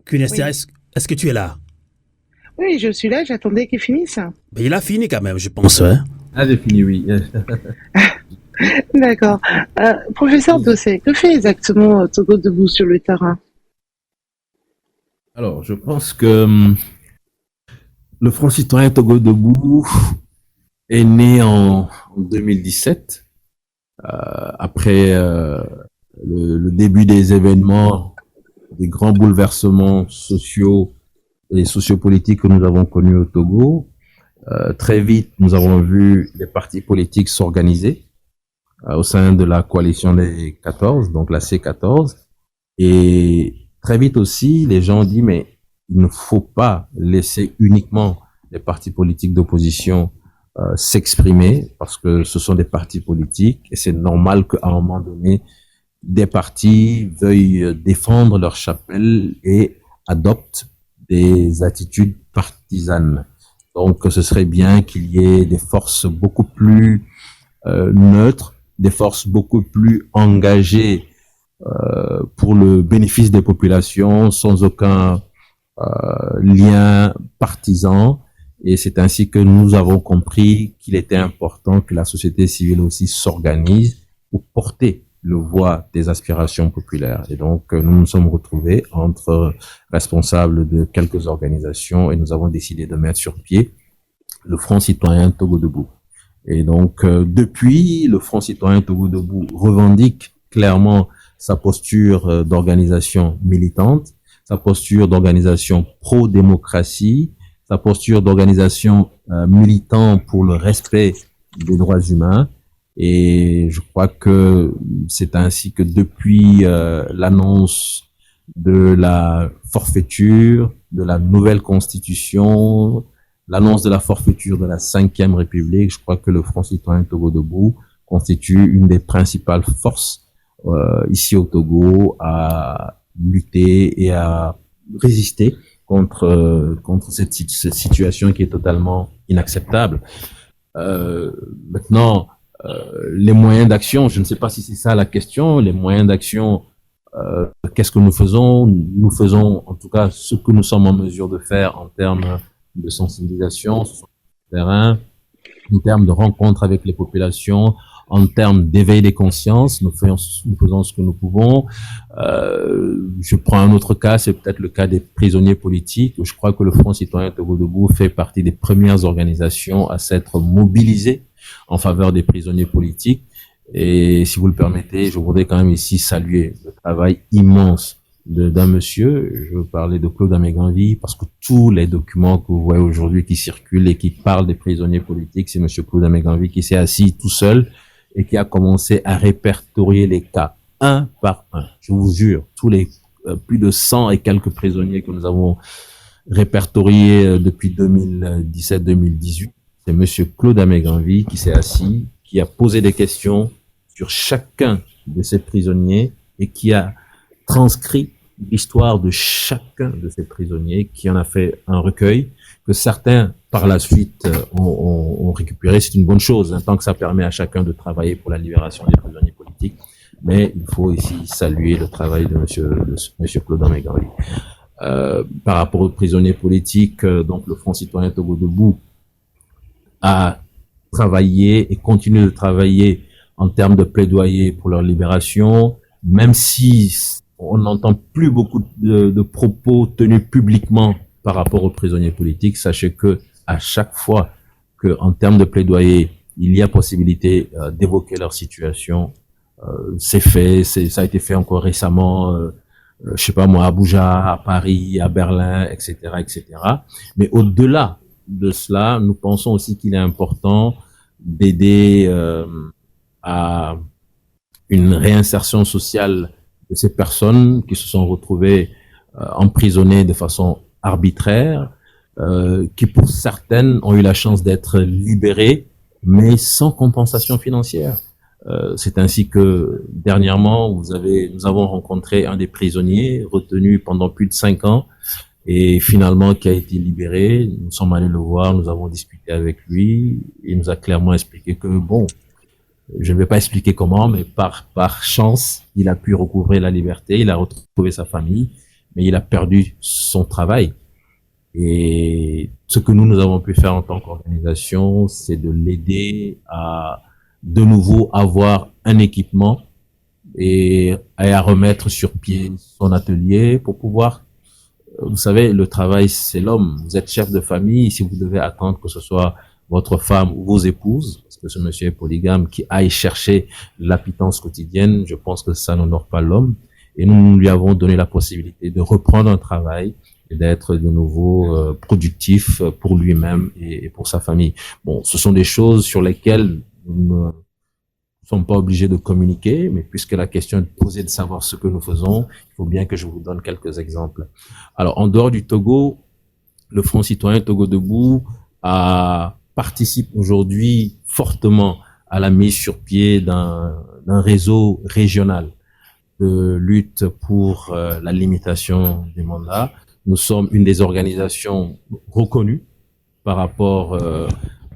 Kunestia, Oui. est-ce que tu es là? Oui, je suis là, j'attendais qu'il finisse. Ben, il a fini quand même, je pense. Hein? Ah, j'ai fini, oui. D'accord. Professeur Dossé, que fait exactement Togo Debout sur le terrain? Alors, je pense que le Front Citoyen Togo Debout est né en 2017, après le début des événements, des grands bouleversements sociaux et sociopolitiques que nous avons connus au Togo. Très vite, nous avons vu les partis politiques s'organiser au sein de la coalition des 14, donc la C14. Et très vite aussi, les gens ont dit, mais il ne faut pas laisser uniquement les partis politiques d'opposition s'exprimer, parce que ce sont des partis politiques et c'est normal qu'à un moment donné, des partis veuillent défendre leur chapelle et adoptent des attitudes partisanes. Donc, ce serait bien qu'il y ait des forces beaucoup plus neutres, des forces beaucoup plus engagées pour le bénéfice des populations, sans aucun lien partisan. Et c'est ainsi que nous avons compris qu'il était important que la société civile aussi s'organise pour porter le voix des aspirations populaires. Et donc, nous nous sommes retrouvés entre responsables de quelques organisations et nous avons décidé de mettre sur pied le Front Citoyen Togo Debout. Et donc, depuis, le Front Citoyen Togo Debout revendique clairement sa posture d'organisation militante, sa posture d'organisation pro-démocratie, sa posture d'organisation militant pour le respect des droits humains. Et je crois que c'est ainsi que depuis l'annonce de la forfaiture, de la nouvelle constitution, l'annonce de la forfaiture de la 5e République, je crois que le Front Citoyen Togo Debout constitue une des principales forces ici au Togo à lutter et à résister contre cette situation qui est totalement inacceptable. Maintenant, les moyens d'action, je ne sais pas si c'est ça la question, les moyens d'action, qu'est-ce que nous faisons? Nous faisons en tout cas ce que nous sommes en mesure de faire en termes de sensibilisation sur le terrain, en termes de rencontres avec les populations, en termes d'éveil des consciences. Nous faisons ce que nous pouvons. Je prends un autre cas, c'est peut-être le cas des prisonniers politiques. Je crois que le Front citoyen Togo Debout fait partie des premières organisations à s'être mobilisées en faveur des prisonniers politiques. Et si vous le permettez, je voudrais quand même ici saluer le travail immense d'un monsieur. Je veux parler de Claude Améganvi, parce que tous les documents que vous voyez aujourd'hui qui circulent et qui parlent des prisonniers politiques, c'est monsieur Claude Améganvi qui s'est assis tout seul et qui a commencé à répertorier les cas un par un. Je vous jure, tous les plus de 100 et quelques prisonniers que nous avons répertoriés depuis 2017-2018, c'est monsieur Claude Améganvi qui s'est assis, qui a posé des questions sur chacun de ces prisonniers et qui a transcrit l'histoire de chacun de ces prisonniers, qui en a fait un recueil que certains par la suite ont récupéré. C'est une bonne chose, tant que ça permet à chacun de travailler pour la libération des prisonniers politiques. Mais il faut ici saluer le travail de monsieur Claude Améganvi. Par rapport aux prisonniers politiques, donc le Front citoyen Togo Debout a travaillé et continue de travailler en termes de plaidoyer pour leur libération, même si on n'entend plus beaucoup de propos tenus publiquement par rapport aux prisonniers politiques. Sachez que à chaque fois que, en termes de plaidoyer, il y a possibilité d'évoquer leur situation, c'est fait. Ça a été fait encore récemment, je sais pas moi, à Abuja, à Paris, à Berlin, etc., etc. Mais au-delà de cela, nous pensons aussi qu'il est important d'aider à une réinsertion sociale de ces personnes qui se sont retrouvées emprisonnées de façon arbitraire, qui pour certaines ont eu la chance d'être libérées, mais sans compensation financière. C'est ainsi que dernièrement, nous avons rencontré un des prisonniers retenu pendant plus de 5 ans et finalement qui a été libéré. Nous sommes allés le voir, nous avons discuté avec lui, il nous a clairement expliqué que bon, je ne vais pas expliquer comment, mais par chance, il a pu recouvrer la liberté, il a retrouvé sa famille, mais il a perdu son travail. Et ce que nous avons pu faire en tant qu'organisation, c'est de l'aider à de nouveau avoir un équipement et à remettre sur pied son atelier pour pouvoir, vous savez, le travail, c'est l'homme. Vous êtes chef de famille, si vous devez attendre que ce soit votre femme ou vos épouses, parce que ce monsieur est polygame, qui aille chercher l'appétence quotidienne, je pense que ça n'honore pas l'homme. Et nous lui avons donné la possibilité de reprendre un travail et d'être de nouveau productif pour lui-même et pour sa famille. Bon, ce sont des choses sur lesquelles nous ne sommes pas obligés de communiquer, mais puisque la question est posée de savoir ce que nous faisons, il faut bien que je vous donne quelques exemples. Alors, en dehors du Togo, le Front citoyen Togo Debout participe aujourd'hui fortement à la mise sur pied d'un réseau régional de lutte pour la limitation des mandats. Nous sommes une des organisations reconnues par rapport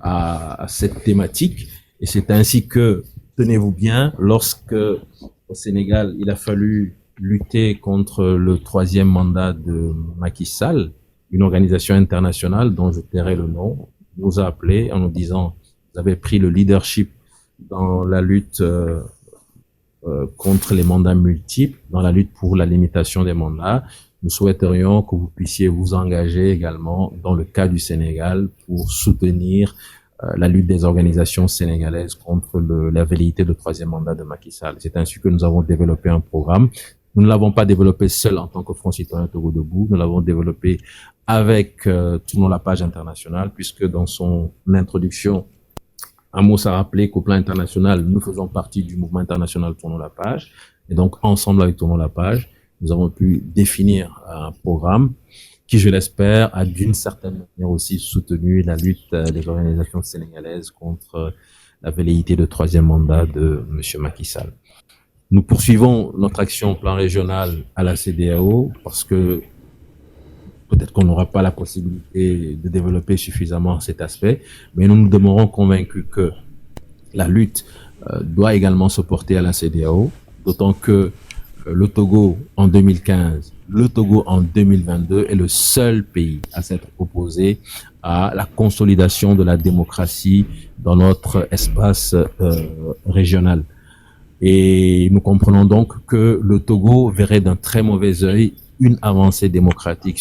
à cette thématique. Et c'est ainsi que, tenez-vous bien, lorsque au Sénégal, il a fallu lutter contre le 3e mandat de Macky Sall, une organisation internationale dont je tairai le nom nous a appelés en nous disant « Vous avez pris le leadership dans la lutte contre les mandats multiples, dans la lutte pour la limitation des mandats. Nous souhaiterions que vous puissiez vous engager également dans le cas du Sénégal pour soutenir la lutte des organisations sénégalaises contre la velléité de 3e mandat de Macky Sall. » C'est ainsi que nous avons développé un programme. Nous ne l'avons pas développé seul en tant que Front citoyen Togo Debout, nous l'avons développé avec Tournons la page internationale, puisque dans son introduction, Amos a rappelé qu'au plan international, nous faisons partie du mouvement international Tournons la page. Et donc, ensemble avec Tournons la page, nous avons pu définir un programme qui, je l'espère, a d'une certaine manière aussi soutenu la lutte des organisations sénégalaises contre la velléité de 3e mandat de M. Macky Sall. Nous poursuivons notre action au plan régional à la CEDEAO parce que peut-être qu'on n'aura pas la possibilité de développer suffisamment cet aspect, mais nous nous demeurons convaincus que la lutte doit également se porter à la CEDEAO, d'autant que le Togo en 2015, le Togo en 2022 est le seul pays à s'être opposé à la consolidation de la démocratie dans notre espace régional. Et nous comprenons donc que le Togo verrait d'un très mauvais œil une avancée démocratique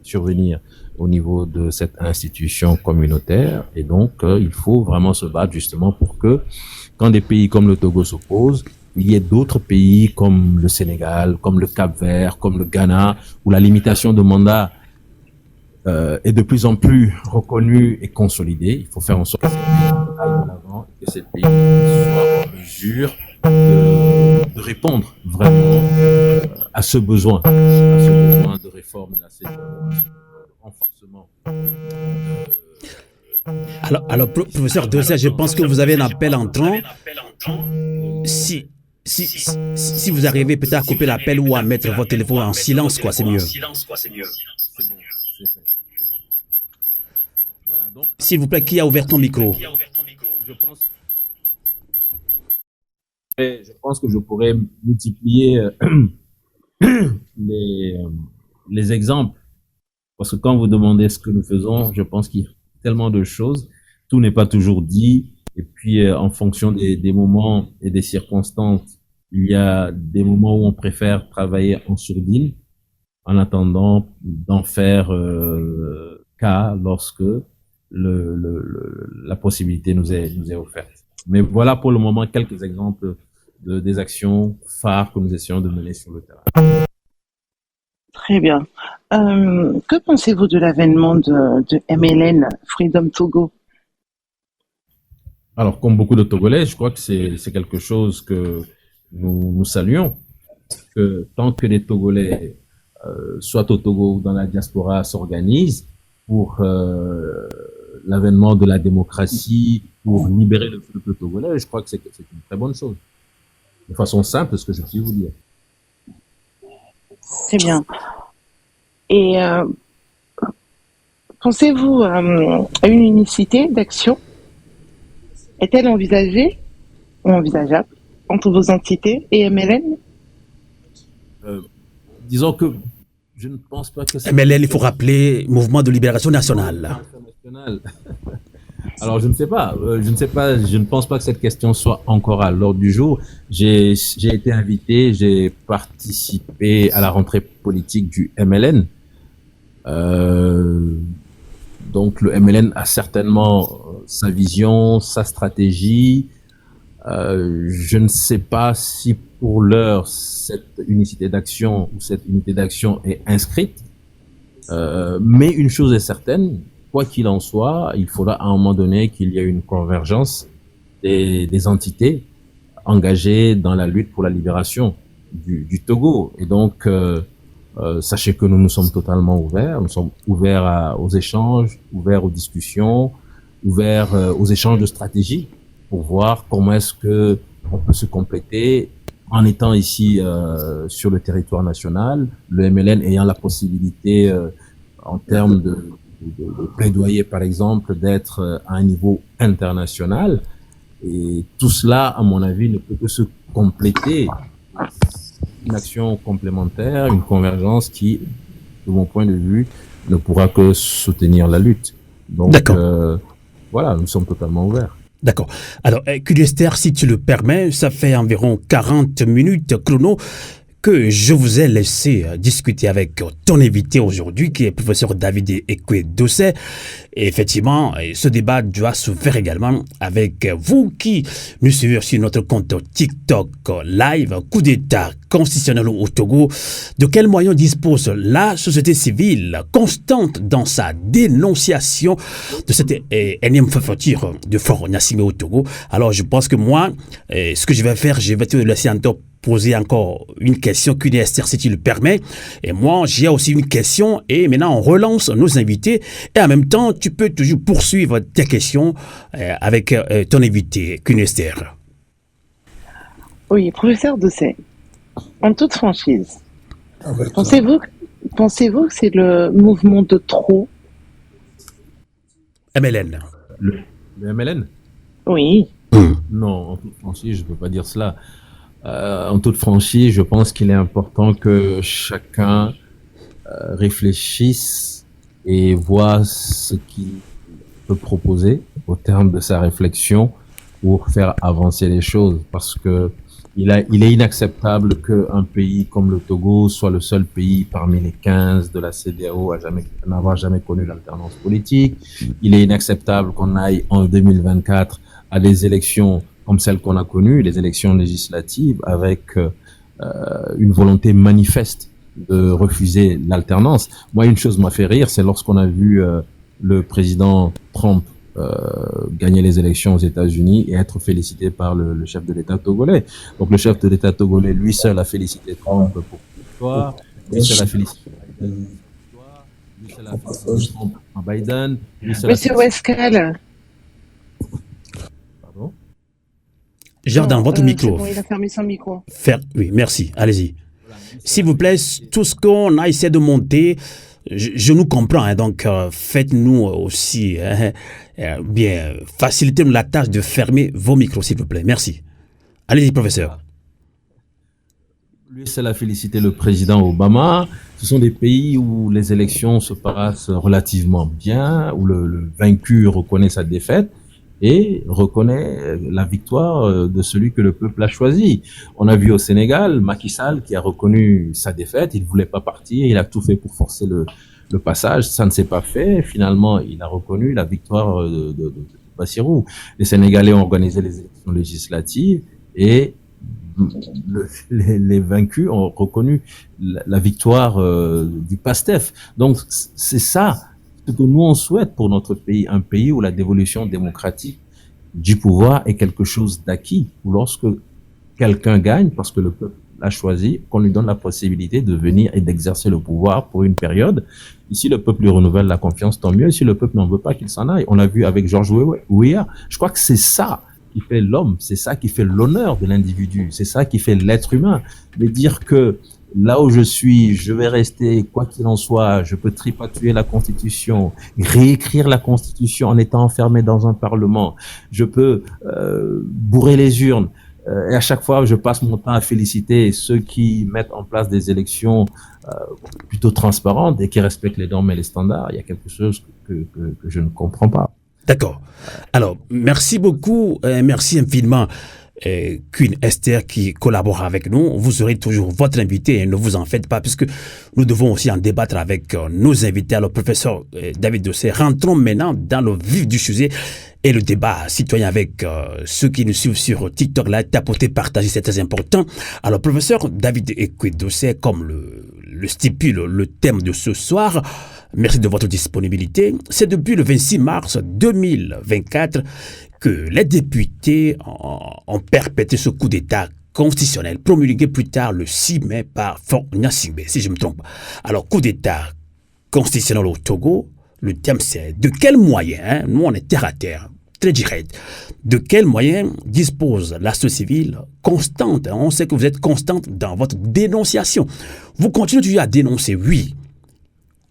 survenir au niveau de cette institution communautaire. Et donc, il faut vraiment se battre justement pour que, quand des pays comme le Togo s'opposent, il y ait d'autres pays comme le Sénégal, comme le Cap-Vert, comme le Ghana, où la limitation de mandat est de plus en plus reconnue et consolidée. Il faut faire en sorte que ces pays aillent de l'avant, que ces pays soient en mesure de répondre vraiment à ce besoin de réforme, de renforcement. Alors, professeur Dossé, je pense que vous avez un appel entrant. Si vous arrivez peut-être à couper l'appel ou à mettre votre téléphone en silence, quoi, c'est mieux. S'il vous plaît, qui a ouvert ton micro? Je pense que je pourrais multiplier les exemples. Parce que quand vous demandez ce que nous faisons, je pense qu'il y a tellement de choses. Tout n'est pas toujours dit. Et puis, en fonction des moments et des circonstances, il y a des moments où on préfère travailler en sourdine en attendant d'en faire cas lorsque la possibilité nous est offerte. Mais voilà pour le moment quelques exemples des actions phares que nous essayons de mener sur le terrain. Très bien. Que pensez-vous de l'avènement de MLN, Freedom Togo? Alors, comme beaucoup de Togolais, je crois que c'est quelque chose que nous saluons. Que tant que les Togolais, soit au Togo ou dans la diaspora, s'organisent pour l'avènement de la démocratie, pour libérer le peuple togolais, je crois que c'est une très bonne chose. De façon simple, ce que je puis vous dire. C'est bien. Et pensez-vous à une unicité d'action? Est-elle envisagée ou envisageable entre vos entités et MLN? Disons que je ne pense pas que... MLN, il faut rappeler Mouvement de Libération Nationale. Alors, je ne sais pas, je ne pense pas que cette question soit encore à l'ordre du jour. J'ai été invité, j'ai participé à la rentrée politique du MLN. Donc, le MLN a certainement sa vision, sa stratégie. Je ne sais pas si pour l'heure, cette unicité d'action ou cette unité d'action est inscrite. Mais une chose est certaine, quoi qu'il en soit, il faudra à un moment donné qu'il y ait une convergence des entités engagées dans la lutte pour la libération du Togo. Et donc, sachez que nous sommes totalement ouverts. Nous sommes ouverts aux échanges, ouverts aux discussions, ouverts aux échanges de stratégies pour voir comment est-ce que on peut se compléter en étant ici sur le territoire national, le MLN ayant la possibilité en termes de plaidoyer, par exemple, d'être à un niveau international. Et tout cela, à mon avis, ne peut que se compléter. Une action complémentaire, une convergence qui, de mon point de vue, ne pourra que soutenir la lutte. Donc, voilà, nous sommes totalement ouverts. D'accord. Alors, Culester, si tu le permets, ça fait environ 40 minutes chrono que je vous ai laissé discuter avec ton invité aujourd'hui, qui est le professeur David Ekwe-Dossé. Et effectivement, ce débat doit se faire également avec vous qui nous suivez sur notre compte TikTok live, coup d'État constitutionnel au Togo. De quels moyens dispose la société civile constante dans sa dénonciation de cette énième fermeture de Fort Gnassingbé au Togo? Alors, je pense que moi, ce que je vais faire, je vais te laisser en top poser encore une question, Esther, si tu le permets. Et moi, j'ai aussi une question. Et maintenant, on relance nos invités. Et en même temps, tu peux toujours poursuivre tes questions avec ton invité, Esther. Oui, professeur Dossé, en toute franchise, pensez-vous que c'est le mouvement de trop? MLN. Le MLN? Oui. Non, en toute franchise, je ne peux pas dire cela. En toute franchise, je pense qu'il est important que chacun réfléchisse et voit ce qu'il peut proposer au terme de sa réflexion pour faire avancer les choses, parce que il est inacceptable qu'un pays comme le Togo soit le seul pays parmi les 15 de la CEDEAO à n'avoir jamais connu l'alternance politique. Il est inacceptable qu'on aille en 2024 à des élections comme celles qu'on a connues, les élections législatives, avec une volonté manifeste de refuser l'alternance. Moi, une chose m'a fait rire, c'est lorsqu'on a vu le président Trump gagner les élections aux États-Unis et être félicité par le chef de l'État togolais. Donc le chef de l'État togolais, lui seul, a félicité Trump pour la victoire, lui seul a félicité Biden pour la victoire, lui seul a félicité Trump pour Biden, lui seul Monsieur Westcal. Pardon? Jordan, votre micro. Bon, il a fermé son micro. Oui, merci. Allez-y. S'il vous plaît, tout ce qu'on a essayé de monter, je nous comprends, hein, donc faites-nous aussi bien facilitez-nous la tâche de fermer vos micros, s'il vous plaît. Merci. Allez-y, professeur. Lui seul a félicité le président Obama. Ce sont des pays où les élections se passent relativement bien, où le vaincu reconnaît sa défaite et reconnaît la victoire de celui que le peuple a choisi. On a vu au Sénégal, Macky Sall qui a reconnu sa défaite, il voulait pas partir, il a tout fait pour forcer le passage, ça ne s'est pas fait, finalement il a reconnu la victoire de Bassirou. Les Sénégalais ont organisé les élections législatives et les vaincus ont reconnu la victoire du PASTEF. Donc c'est ça ce que nous on souhaite pour notre pays, un pays où la dévolution démocratique du pouvoir est quelque chose d'acquis, où lorsque quelqu'un gagne parce que le peuple l'a choisi, qu'on lui donne la possibilité de venir et d'exercer le pouvoir pour une période. Ici, le peuple lui renouvelle la confiance, tant mieux. Si le peuple n'en veut pas, qu'il s'en aille. On l'a vu avec George Weah. Je crois que c'est ça qui fait l'homme, c'est ça qui fait l'honneur de l'individu, c'est ça qui fait l'être humain. Mais dire que là où je suis, je vais rester, quoi qu'il en soit, je peux tripatouiller la Constitution, réécrire la Constitution en étant enfermé dans un Parlement, je peux bourrer les urnes, et à chaque fois, je passe mon temps à féliciter ceux qui mettent en place des élections plutôt transparentes et qui respectent les normes et les standards. Il y a quelque chose que je ne comprends pas. D'accord. Alors, merci beaucoup, merci infiniment. Queen Esther qui collabore avec nous. Vous serez toujours votre invité et ne vous en faites pas puisque nous devons aussi en débattre avec nos invités. Alors, professeur David Dossé, rentrons maintenant dans le vif du sujet et le débat citoyen avec ceux qui nous suivent sur TikTok. Là, tapoter, partager, c'est très important. Alors, professeur David Dossé, comme le stipule le thème de ce soir, merci de votre disponibilité. C'est depuis le 26 mars 2024 que les députés ont perpétré ce coup d'État constitutionnel promulgué plus tard le 6 mai par Faure Gnassingbé, si je me trompe. Alors, coup d'État constitutionnel au Togo, le thème c'est de quels moyens, nous on est terre à terre, très direct, de quels moyens dispose la société civile constante, on sait que vous êtes constante dans votre dénonciation. Vous continuez toujours à dénoncer, oui,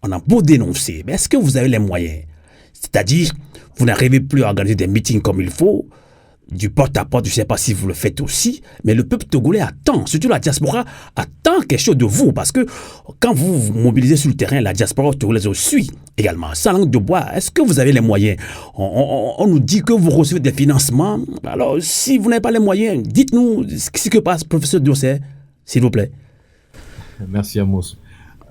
on a beau dénoncer, mais est-ce que vous avez les moyens? C'est-à-dire, vous n'arrivez plus à organiser des meetings comme il faut, du porte-à-porte, je ne sais pas si vous le faites aussi, mais le peuple togolais attend, surtout la diaspora attend quelque chose de vous, parce que quand vous vous mobilisez sur le terrain, la diaspora togolaise suit également. Sans langue de bois, est-ce que vous avez les moyens? On nous dit que vous recevez des financements, alors si vous n'avez pas les moyens, dites-nous ce qui se passe, professeur Dossé, s'il vous plaît. Merci Amos.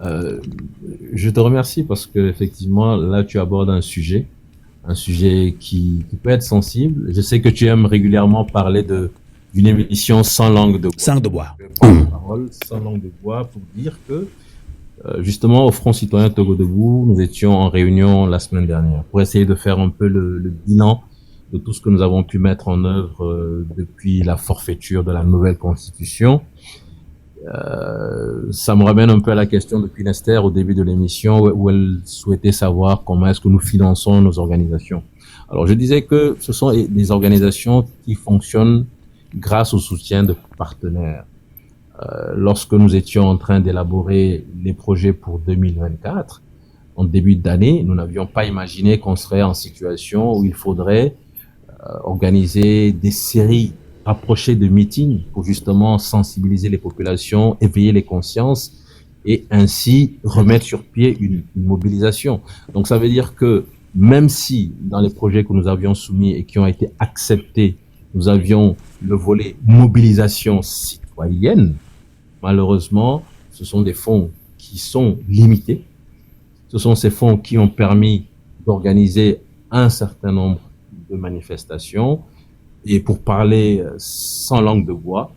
Je te remercie parce que effectivement là tu abordes un sujet qui peut être sensible. Je sais que tu aimes régulièrement parler d'une émission sans langue de bois. Sans langue de bois. Sans langue de bois pour dire que justement au Front Citoyen Togo Debout, nous étions en réunion la semaine dernière pour essayer de faire un peu le bilan de tout ce que nous avons pu mettre en œuvre depuis la forfaiture de la nouvelle constitution. Ça me ramène un peu à la question de Queen Esther au début de l'émission où elle souhaitait savoir comment est-ce que nous finançons nos organisations. Alors je disais que ce sont des organisations qui fonctionnent grâce au soutien de partenaires. Lorsque nous étions en train d'élaborer les projets pour 2024, en début d'année, nous n'avions pas imaginé qu'on serait en situation où il faudrait organiser des séries rapprocher de meetings pour justement sensibiliser les populations, éveiller les consciences et ainsi remettre sur pied une mobilisation. Donc ça veut dire que même si dans les projets que nous avions soumis et qui ont été acceptés, nous avions le volet mobilisation citoyenne, malheureusement, ce sont des fonds qui sont limités. Ce sont ces fonds qui ont permis d'organiser un certain nombre de manifestations. Et pour parler sans langue de bois,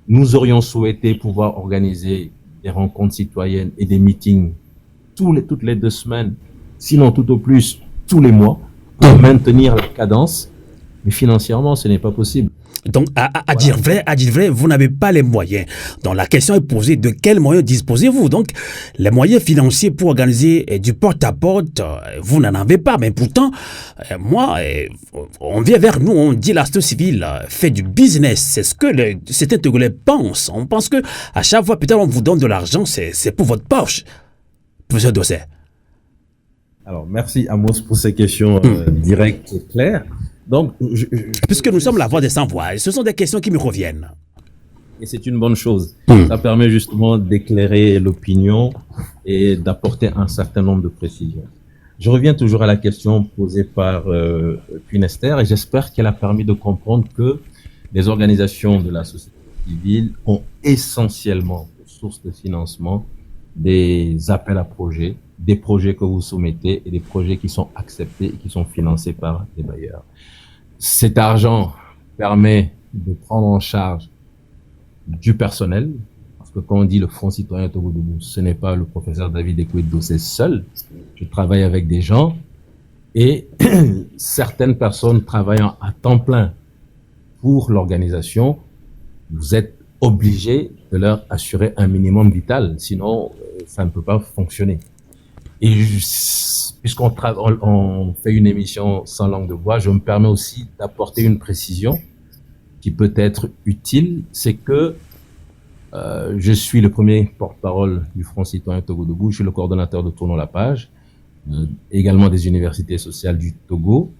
nous aurions souhaité pouvoir organiser des rencontres citoyennes et des meetings toutes les 2 semaines, sinon tout au plus tous les mois, pour maintenir la cadence. Mais financièrement, ce n'est pas possible. Donc, à dire vrai, vous n'avez pas les moyens. Donc, la question est posée, de quels moyens disposez-vous? Donc, les moyens financiers pour organiser du porte-à-porte, vous n'en avez pas. Mais pourtant, on vient vers nous, on dit la société civile fait du business. C'est ce que certains Togolais pensent. On pense que à chaque fois, peut-être on vous donne de l'argent, c'est pour votre poche. Professeur Dossé. Alors, merci Amos pour ces questions directes et claires. Donc, puisque nous sommes la voix des sans-voix, ce sont des questions qui me reviennent. Et c'est une bonne chose. Ça permet justement d'éclairer l'opinion et d'apporter un certain nombre de précisions. Je reviens toujours à la question posée par Queen-Esther et j'espère qu'elle a permis de comprendre que les organisations de la société civile ont essentiellement pour source de financement des appels à projets, des projets que vous soumettez et des projets qui sont acceptés et qui sont financés par les bailleurs. Cet argent permet de prendre en charge du personnel, parce que quand on dit le Front citoyen Togo Debout, ce n'est pas le professeur David Ekoué-Dossé seul. Je travaille avec des gens et certaines personnes travaillant à temps plein pour l'organisation, vous êtes obligé de leur assurer un minimum vital, sinon ça ne peut pas fonctionner. Et puisqu'on on fait une émission sans langue de bois, je me permets aussi d'apporter une précision qui peut être utile, c'est que je suis le premier porte-parole du Front citoyen Togo Debout, je suis le coordonnateur de Tournons la page, également des universités sociales du Togo,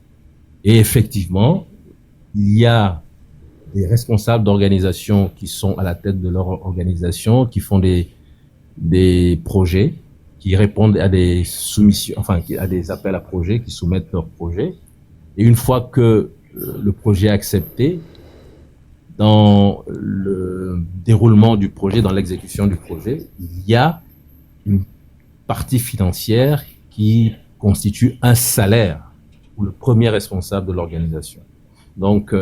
et effectivement, il y a des responsables d'organisations qui sont à la tête de leur organisation, qui font des projets, qui répondent à des soumissions, enfin, à des appels à projets, qui soumettent leurs projets. Et une fois que le projet est accepté, dans le déroulement du projet, dans l'exécution du projet, il y a une partie financière qui constitue un salaire pour le premier responsable de l'organisation. Donc,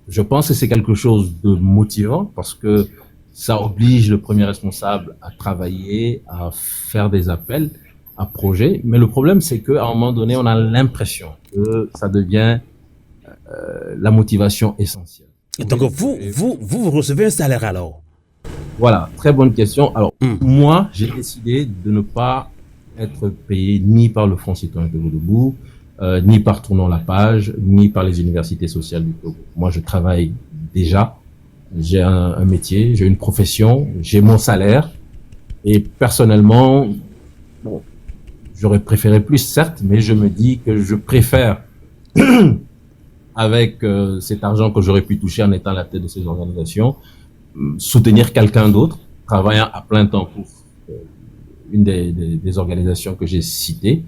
je pense que c'est quelque chose de motivant parce que ça oblige le premier responsable à travailler, à faire des appels à projets. Mais le problème, c'est qu'à un moment donné, on a l'impression que ça devient la motivation essentielle. Donc, vous recevez un salaire alors? Voilà, très bonne question. Alors, moi, j'ai décidé de ne pas être payé ni par le Front citoyen Togo Debout, ni par Tournons la page, ni par les universités sociales du Togo. Moi, je travaille déjà. J'ai un métier, j'ai une profession, j'ai mon salaire. Et personnellement, bon, j'aurais préféré plus, certes, mais je me dis que je préfère, avec cet argent que j'aurais pu toucher en étant à la tête de ces organisations, soutenir quelqu'un d'autre, travaillant à plein temps pour une des organisations que j'ai citées.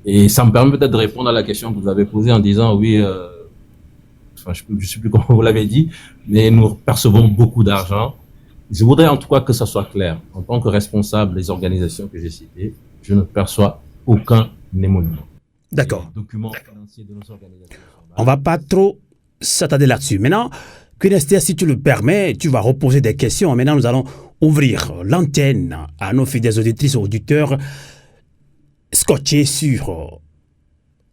Et ça me permet peut-être de répondre à la question que vous avez posée en disant, oui, je ne sais plus comment vous l'avez dit, mais nous percevons beaucoup d'argent. Je voudrais en tout cas que ça soit clair. En tant que responsable des organisations que j'ai citées, je ne perçois aucun émolument. D'accord. Documents financiers de nos organisations. On va pas trop s'attarder là-dessus. Maintenant, Queen-Esther, si tu le permets, tu vas reposer des questions. Maintenant, nous allons ouvrir l'antenne à nos fidèles auditrices et auditeurs scotchés sur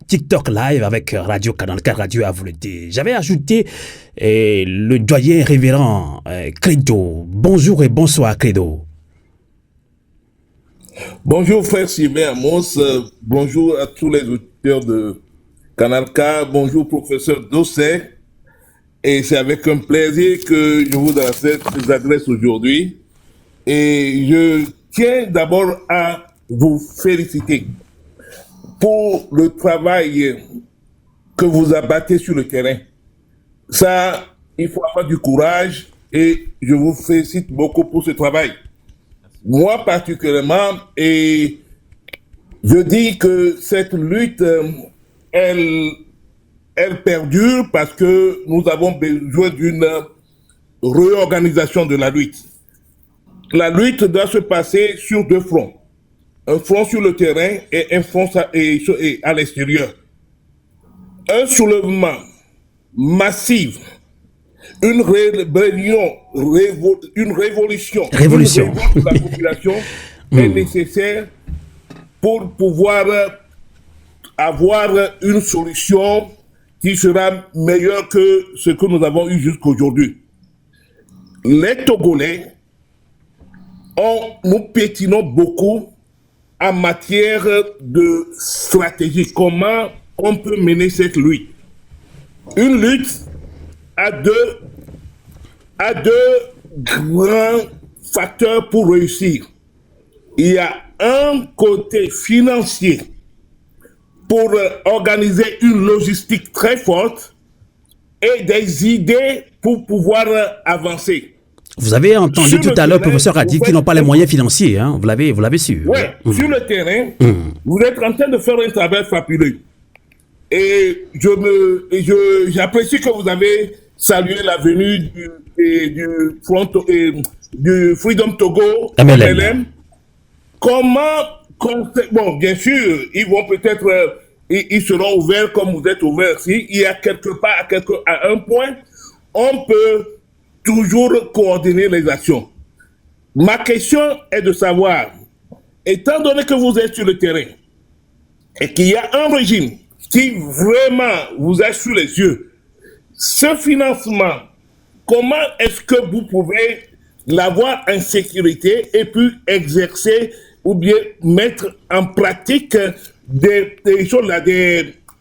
TikTok Live avec Radio Canal K, Radio Avouleté. J'avais ajouté le doyen révérend Credo. Bonjour et bonsoir, Credo. Bonjour, frère Sylvain Amos. Bonjour à tous les auditeurs de Canal K. Bonjour, professeur Dossé. Et c'est avec un plaisir que je vous adresse aujourd'hui. Et je tiens d'abord à vous féliciter pour le travail que vous abattez sur le terrain. Ça, il faut avoir du courage et je vous félicite beaucoup pour ce travail. moi particulièrement, et je dis que cette lutte, elle perdure parce que nous avons besoin d'une réorganisation de la lutte. La lutte doit se passer sur deux fronts. Un front sur le terrain et un front à l'extérieur. Un soulèvement massif, une révolution de la population est nécessaire pour pouvoir avoir une solution qui sera meilleure que ce que nous avons eu jusqu'aujourd'hui. Les Togolais, nous pétinons beaucoup en matière de stratégie. Comment on peut mener cette lutte? Une lutte a deux grands facteurs pour réussir. Il y a un côté financier pour organiser une logistique très forte et des idées pour pouvoir avancer. Vous avez entendu tout à l'heure, le professeur a dit qu'ils n'ont pas les moyens financiers, hein? Vous l'avez su. Oui, sur le terrain, vous êtes en train de faire un travail fabuleux. Et j'apprécie que vous avez salué la venue du Freedom Togo, MLM. Bon, bien sûr, ils vont peut-être, ils seront ouverts comme vous êtes ouverts. Si il y a quelque part, à un point, on peut toujours coordonner les actions. Ma question est de savoir, étant donné que vous êtes sur le terrain et qu'il y a un régime qui vraiment vous a sous les yeux, ce financement, comment est-ce que vous pouvez l'avoir en sécurité et puis exercer ou bien mettre en pratique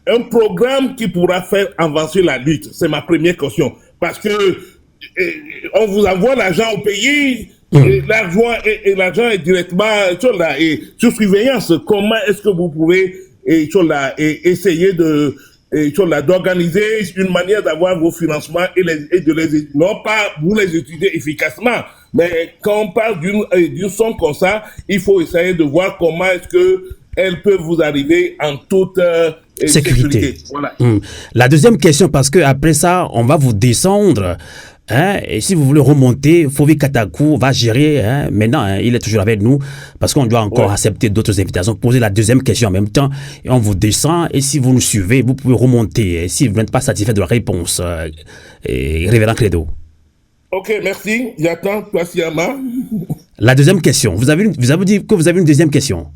un programme qui pourra faire avancer la lutte? C'est ma première question. Parce que on vous envoie l'argent au pays, et l'argent est directement sous surveillance. Comment est-ce que vous pouvez essayer d'organiser une manière d'avoir vos financements non pas vous les utiliser efficacement, mais quand on parle d'une somme comme ça, il faut essayer de voir comment est-ce que elle peut vous arriver en toute sécurité. Voilà. La deuxième question, parce que après ça, on va vous descendre. Hein, et si vous voulez remonter, Fovi Katakou va gérer. Hein, maintenant, hein, il est toujours avec nous parce qu'on doit encore accepter d'autres invitations. Poser la deuxième question en même temps et on vous descend. Et si vous nous suivez, vous pouvez remonter. Et si vous n'êtes pas satisfait de la réponse, Révérend Credo. Ok, merci. J'attends patiemment. La deuxième question. Vous avez dit que vous avez une deuxième question.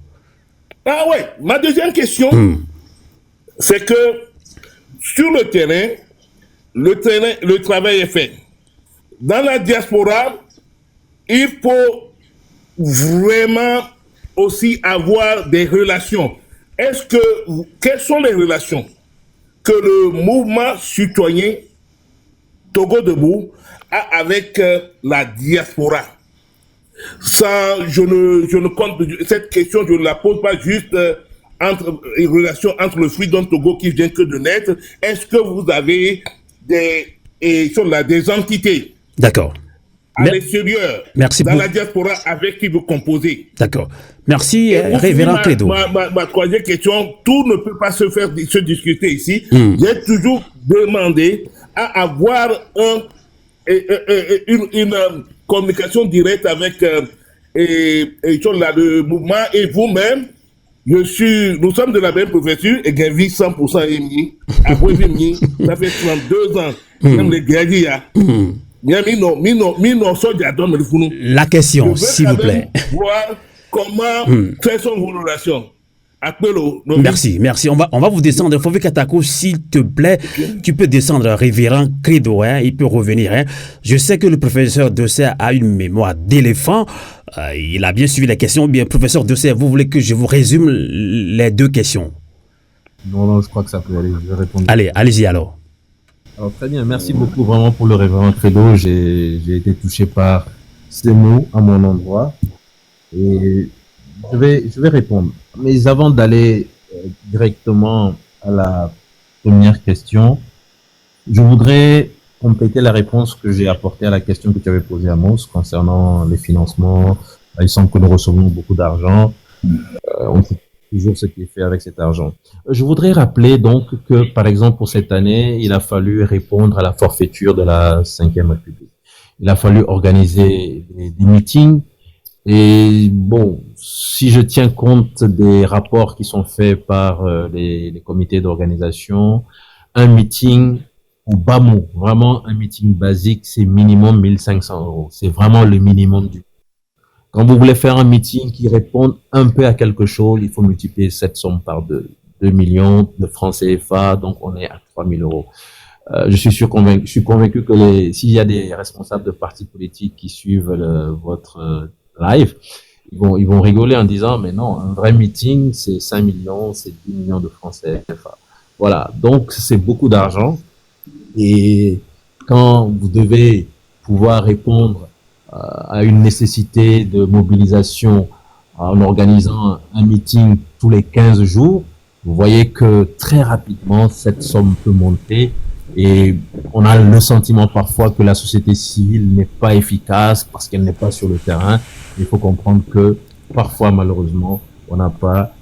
Ah ouais, ma deuxième question, c'est que sur le terrain, le travail est fait. Dans la diaspora, il faut vraiment aussi avoir des relations. Quelles sont les relations que le mouvement citoyen Togo Debout a avec la diaspora? Je ne compte, cette question, je ne la pose pas juste entre une relation entre le Freedom Togo qui vient que de naître. Est-ce que vous avez des entités? D'accord. À l'extérieur, dans la diaspora avec qui vous composez? D'accord. Merci, Révérend Credo. Ma troisième question, tout ne peut pas se discuter ici. J'ai toujours demandé à avoir une communication directe avec le mouvement et vous-même. Nous sommes de la même professure et j'ai vu 100% émis. Après, ça fait 32 ans. Même les guerriers. La question, s'il vous plaît. Voir comment quelles sont vos relations. Merci. On va vous descendre. Fovi Katako, s'il te plaît, tu peux descendre, Révérend Credo, hein, il peut revenir. Hein. Je sais que le professeur Dossé a une mémoire d'éléphant. Il a bien suivi les questions. Bien, professeur Dossé, vous voulez que je vous résume les deux questions? Non, je crois que ça peut aller. Je vais répondre. Allez, allez-y alors. Alors très bien, merci beaucoup vraiment pour le Révérend Credo. J'ai été touché par ces mots à mon endroit. Et je vais répondre. Mais avant d'aller directement à la première question, je voudrais compléter la réponse que j'ai apportée à la question que tu avais posée à Amos concernant les financements Il semble que nous recevons beaucoup d'argent. On sait toujours ce qui est fait avec cet argent. Je voudrais rappeler donc que, par exemple, pour cette année, il a fallu répondre à la forfaiture de la Ve République. Il a fallu organiser des meetings. Et bon, si je tiens compte des rapports qui sont faits par les comités d'organisation, un meeting au bas mot, vraiment un meeting basique, c'est minimum 1500 euros. C'est vraiment le minimum du. Quand vous voulez faire un meeting qui réponde un peu à quelque chose, il faut multiplier cette somme par 2 millions de francs CFA, donc on est à 3000 euros. Je suis convaincu que s'il y a des responsables de partis politiques qui suivent votre live, ils vont rigoler en disant, mais non, un vrai meeting, c'est 5 millions, c'est 10 millions de francs CFA. Voilà. Donc, c'est beaucoup d'argent. Et quand vous devez pouvoir répondre à une nécessité de mobilisation en organisant un meeting tous les 15 jours, vous voyez que très rapidement, cette somme peut monter et on a le sentiment parfois que la société civile n'est pas efficace parce qu'elle n'est pas sur le terrain. Il faut comprendre que parfois, malheureusement, on n'a pas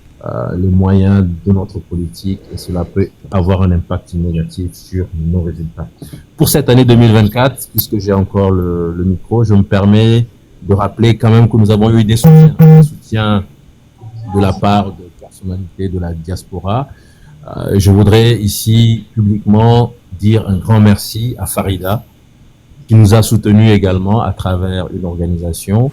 les moyens de notre politique et cela peut avoir un impact négatif sur nos résultats. Pour cette année 2024, puisque j'ai encore le micro, je me permets de rappeler quand même que nous avons eu des soutiens de la part de personnalités de la diaspora. Je voudrais ici publiquement dire un grand merci à Farida, qui nous a soutenus également à travers une organisation.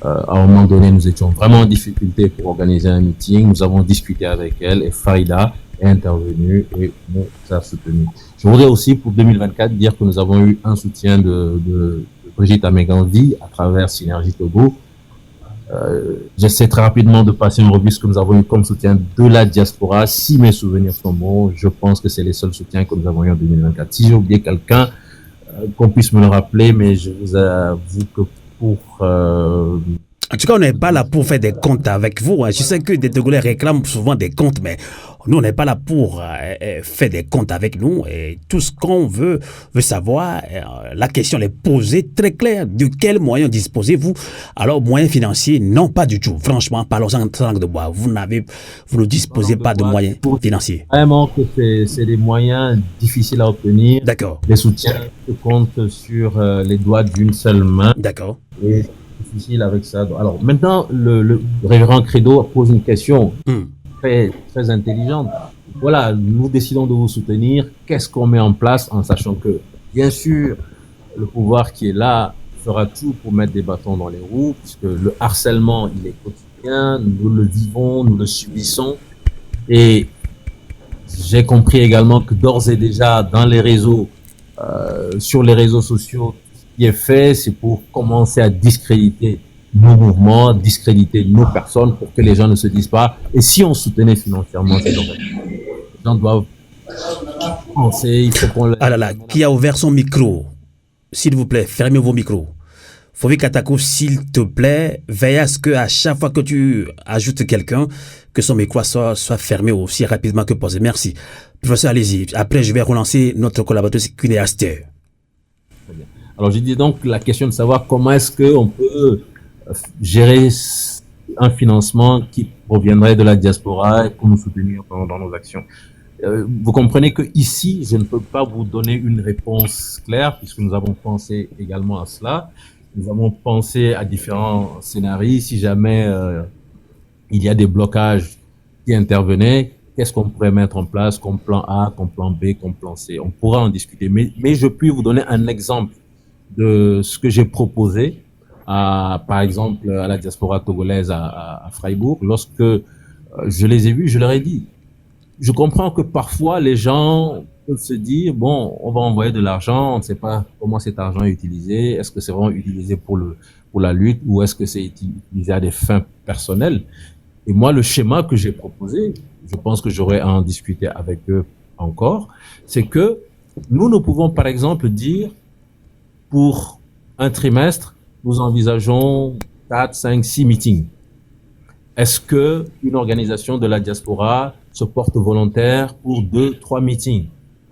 À un moment donné, nous étions vraiment en difficulté pour organiser un meeting. Nous avons discuté avec elle et Farida est intervenue et nous a soutenus. Je voudrais aussi pour 2024 dire que nous avons eu un soutien de Brigitte Amegandi à travers Synergie Togo. J'essaie très rapidement de passer une revue ce que nous avons eu comme soutien de la diaspora. Si mes souvenirs sont bons, je pense que c'est les seuls soutiens que nous avons eu en 2024. Si j'ai oublié quelqu'un, qu'on puisse me le rappeler, mais je vous avoue que pour... En tout cas, on n'est pas là pour faire des comptes avec vous. Je sais que des Togolais réclament souvent des comptes, mais nous, on n'est pas là pour faire des comptes avec nous. Et tout ce qu'on veut savoir, la question est posée très claire. De quels moyens disposez-vous? Alors, moyens financiers, non, pas du tout. Franchement, parlons-en en langue de bois. Vous ne disposez pas de moyens financiers. Vraiment que c'est des moyens difficiles à obtenir. D'accord. Les soutiens se comptent sur les doigts d'une seule main. D'accord. Et difficile avec ça. Alors maintenant, le révérend Credo pose une question très, très intelligente. Voilà, nous décidons de vous soutenir. Qu'est-ce qu'on met en place en sachant que, bien sûr, le pouvoir qui est là fera tout pour mettre des bâtons dans les roues, puisque le harcèlement, il est quotidien, nous le vivons, nous le subissons. Et j'ai compris également que d'ores et déjà, dans les réseaux, sur les réseaux sociaux, qui est fait, c'est pour commencer à discréditer nos mouvements, discréditer nos personnes pour que les gens ne se disent pas. Et si on soutenait financièrement ces organisations, les gens doivent penser, il faut qu'on... Ah là là, qui a ouvert son micro? S'il vous plaît, fermez vos micros. Fovi Katako, s'il te plaît, veille à ce que à chaque fois que tu ajoutes quelqu'un, que son micro soit fermé aussi rapidement que possible. Merci. Professeur, allez-y. Après, je vais relancer notre collaborateur Kunéaster. Alors, je dis donc la question de savoir comment est-ce qu'on peut gérer un financement qui proviendrait de la diaspora et pour nous soutenir dans nos actions. Vous comprenez que ici, je ne peux pas vous donner une réponse claire puisque nous avons pensé également à cela. Nous avons pensé à différents scénarios. Si jamais il y a des blocages qui intervenaient, qu'est-ce qu'on pourrait mettre en place comme plan A, comme plan B, comme plan C? On pourra en discuter. Mais je puis vous donner un exemple de ce que j'ai proposé par exemple, à la diaspora togolaise à Freiburg. Lorsque je les ai vus, je leur ai dit, je comprends que parfois les gens peuvent se dire, bon, on va envoyer de l'argent, on ne sait pas comment cet argent est utilisé, est-ce que c'est vraiment utilisé pour la lutte ou est-ce que c'est utilisé à des fins personnelles? Et moi, le schéma que j'ai proposé, je pense que j'aurais à en discuter avec eux encore, c'est que nous pouvons par exemple dire, pour un trimestre, nous envisageons 4, 5, 6 meetings. Est-ce que une organisation de la diaspora se porte volontaire pour 2, 3 meetings?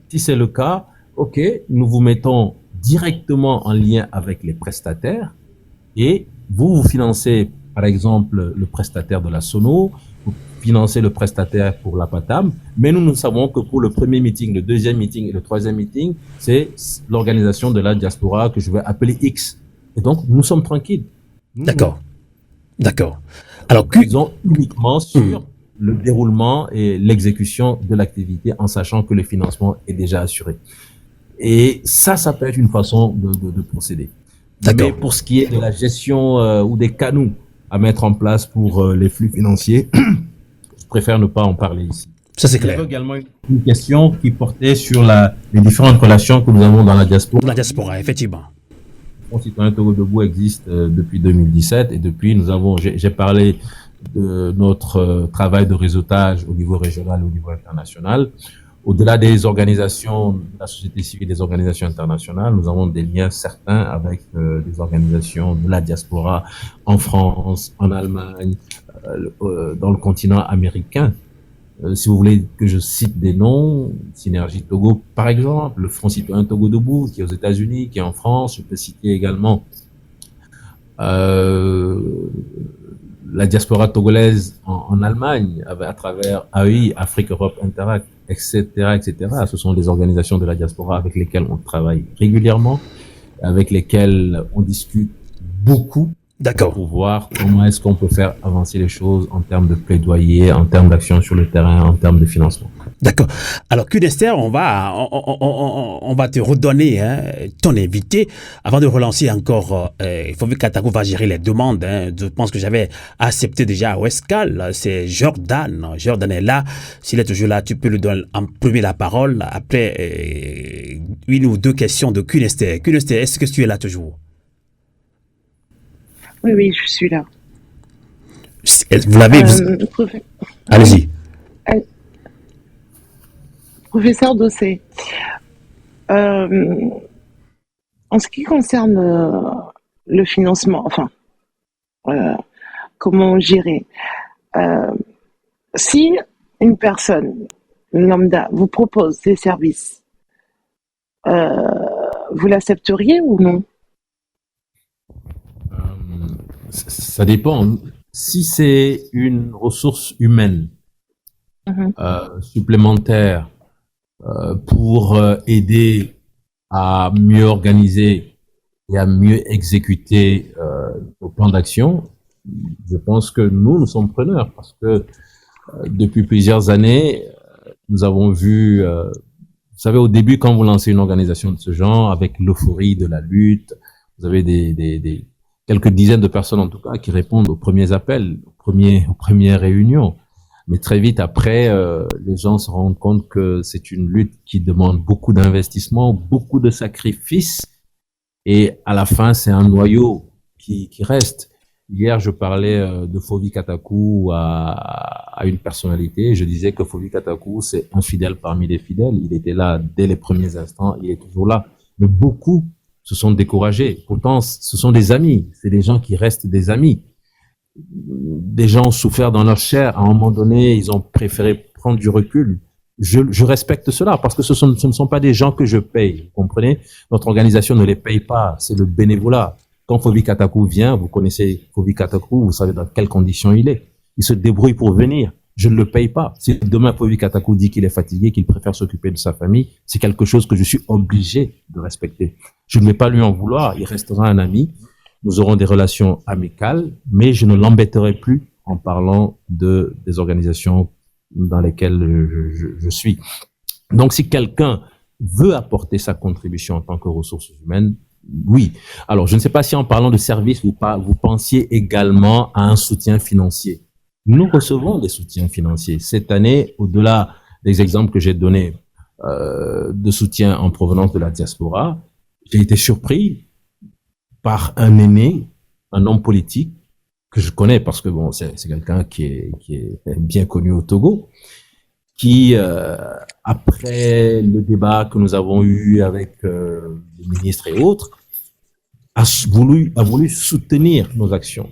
Si c'est le cas, ok, nous vous mettons directement en lien avec les prestataires et vous financez par exemple, le prestataire de la Sono, pour financer le prestataire pour la PATAM. Mais nous savons que pour le premier meeting, le deuxième meeting et le troisième meeting, c'est l'organisation de la diaspora que je vais appeler X. Et donc, nous sommes tranquilles. D'accord. Alors, Ils uniquement sur le déroulement et l'exécution de l'activité en sachant que le financement est déjà assuré. Et ça peut être une façon de procéder. Mais pour ce qui est de la gestion ou des canaux à mettre en place pour les flux financiers, je préfère ne pas en parler ici. Ça, c'est clair. Il y avait également une question qui portait sur les différentes relations que nous avons dans la diaspora. La diaspora, effectivement. Le Fonds citoyen Togo Debout existe depuis 2017 et depuis, j'ai parlé de notre travail de réseautage au niveau régional et au niveau international. Au-delà des organisations de la société civile, des organisations internationales, nous avons des liens certains avec des organisations de la diaspora en France, en Allemagne, dans le continent américain. Si vous voulez que je cite des noms, Synergie Togo par exemple, le Fonds citoyen Togo Debout qui est aux États-Unis, qui est en France. Je peux citer également la diaspora togolaise en Allemagne à travers AI, Afrique Europe Interact, etc., etc. Ce sont des organisations de la diaspora avec lesquelles on travaille régulièrement, avec lesquelles on discute beaucoup. D'accord. Pour voir comment est-ce qu'on peut faire avancer les choses en termes de plaidoyer, en termes d'action sur le terrain, en termes de financement. D'accord. Alors, Cunester, on va te redonner ton invité. Avant de relancer encore, il faut que Katako va gérer les demandes. Je pense que j'avais accepté déjà à Westcal. C'est Jordan. Jordan est là. S'il est toujours là, tu peux lui donner en premier la parole. Après, une ou deux questions de Cunester. Cunester, est-ce que tu es là toujours? Oui, je suis là. Vous l'avez... Allez-y. Professeur Dossé, en ce qui concerne le financement, comment gérer, si une personne lambda vous propose des services, vous l'accepteriez ou non? Ça dépend. Si c'est une ressource humaine supplémentaire pour aider à mieux organiser et à mieux exécuter nos plans d'action, je pense que nous sommes preneurs parce que depuis plusieurs années, nous avons vu, vous savez, au début, quand vous lancez une organisation de ce genre, avec l'euphorie de la lutte, vous avez quelques dizaines de personnes en tout cas qui répondent aux premiers appels, aux premières réunions. Mais très vite après, les gens se rendent compte que c'est une lutte qui demande beaucoup d'investissement, beaucoup de sacrifices. Et à la fin, c'est un noyau qui reste. Hier, je parlais de Fovi Katakou à une personnalité. Je disais que Fovi Katakou, c'est un fidèle parmi les fidèles. Il était là dès les premiers instants. Il est toujours là. Mais beaucoup se sont découragés. Pourtant, ce sont des amis. C'est des gens qui restent des amis. Des gens ont souffert dans leur chair. À un moment donné, ils ont préféré prendre du recul. Je respecte cela parce que ce ne sont pas des gens que je paye. Vous comprenez? Notre organisation ne les paye pas. C'est le bénévolat. Quand Fovi Katakou vient, vous connaissez Fovi Katakou, vous savez dans quelles conditions il est. Il se débrouille pour venir. Je ne le paye pas. Si demain Fovi Katakou dit qu'il est fatigué, qu'il préfère s'occuper de sa famille, c'est quelque chose que je suis obligé de respecter. Je ne vais pas lui en vouloir. Il restera un ami. Nous aurons des relations amicales, mais je ne l'embêterai plus en parlant des organisations dans lesquelles je suis. Donc, si quelqu'un veut apporter sa contribution en tant que ressources humaines, oui. Alors, je ne sais pas si en parlant de services, vous pensiez également à un soutien financier. Nous recevons des soutiens financiers. Cette année, au-delà des exemples que j'ai donnés de soutien en provenance de la diaspora, j'ai été surpris par un aîné, un homme politique que je connais parce que bon, c'est quelqu'un qui est bien connu au Togo, qui après le débat que nous avons eu avec le ministre et autres, a voulu soutenir nos actions.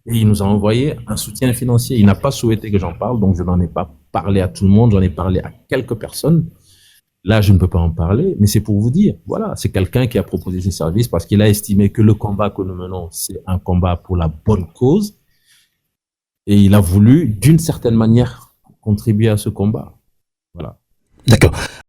Et il nous a envoyé un soutien financier. Il n'a pas souhaité que j'en parle, donc je n'en ai pas parlé à tout le monde, j'en ai parlé à quelques personnes. Là, je ne peux pas en parler, mais c'est pour vous dire, voilà, c'est quelqu'un qui a proposé ses services parce qu'il a estimé que le combat que nous menons, c'est un combat pour la bonne cause. Et il a voulu, d'une certaine manière, contribuer à ce combat. Voilà. D'accord.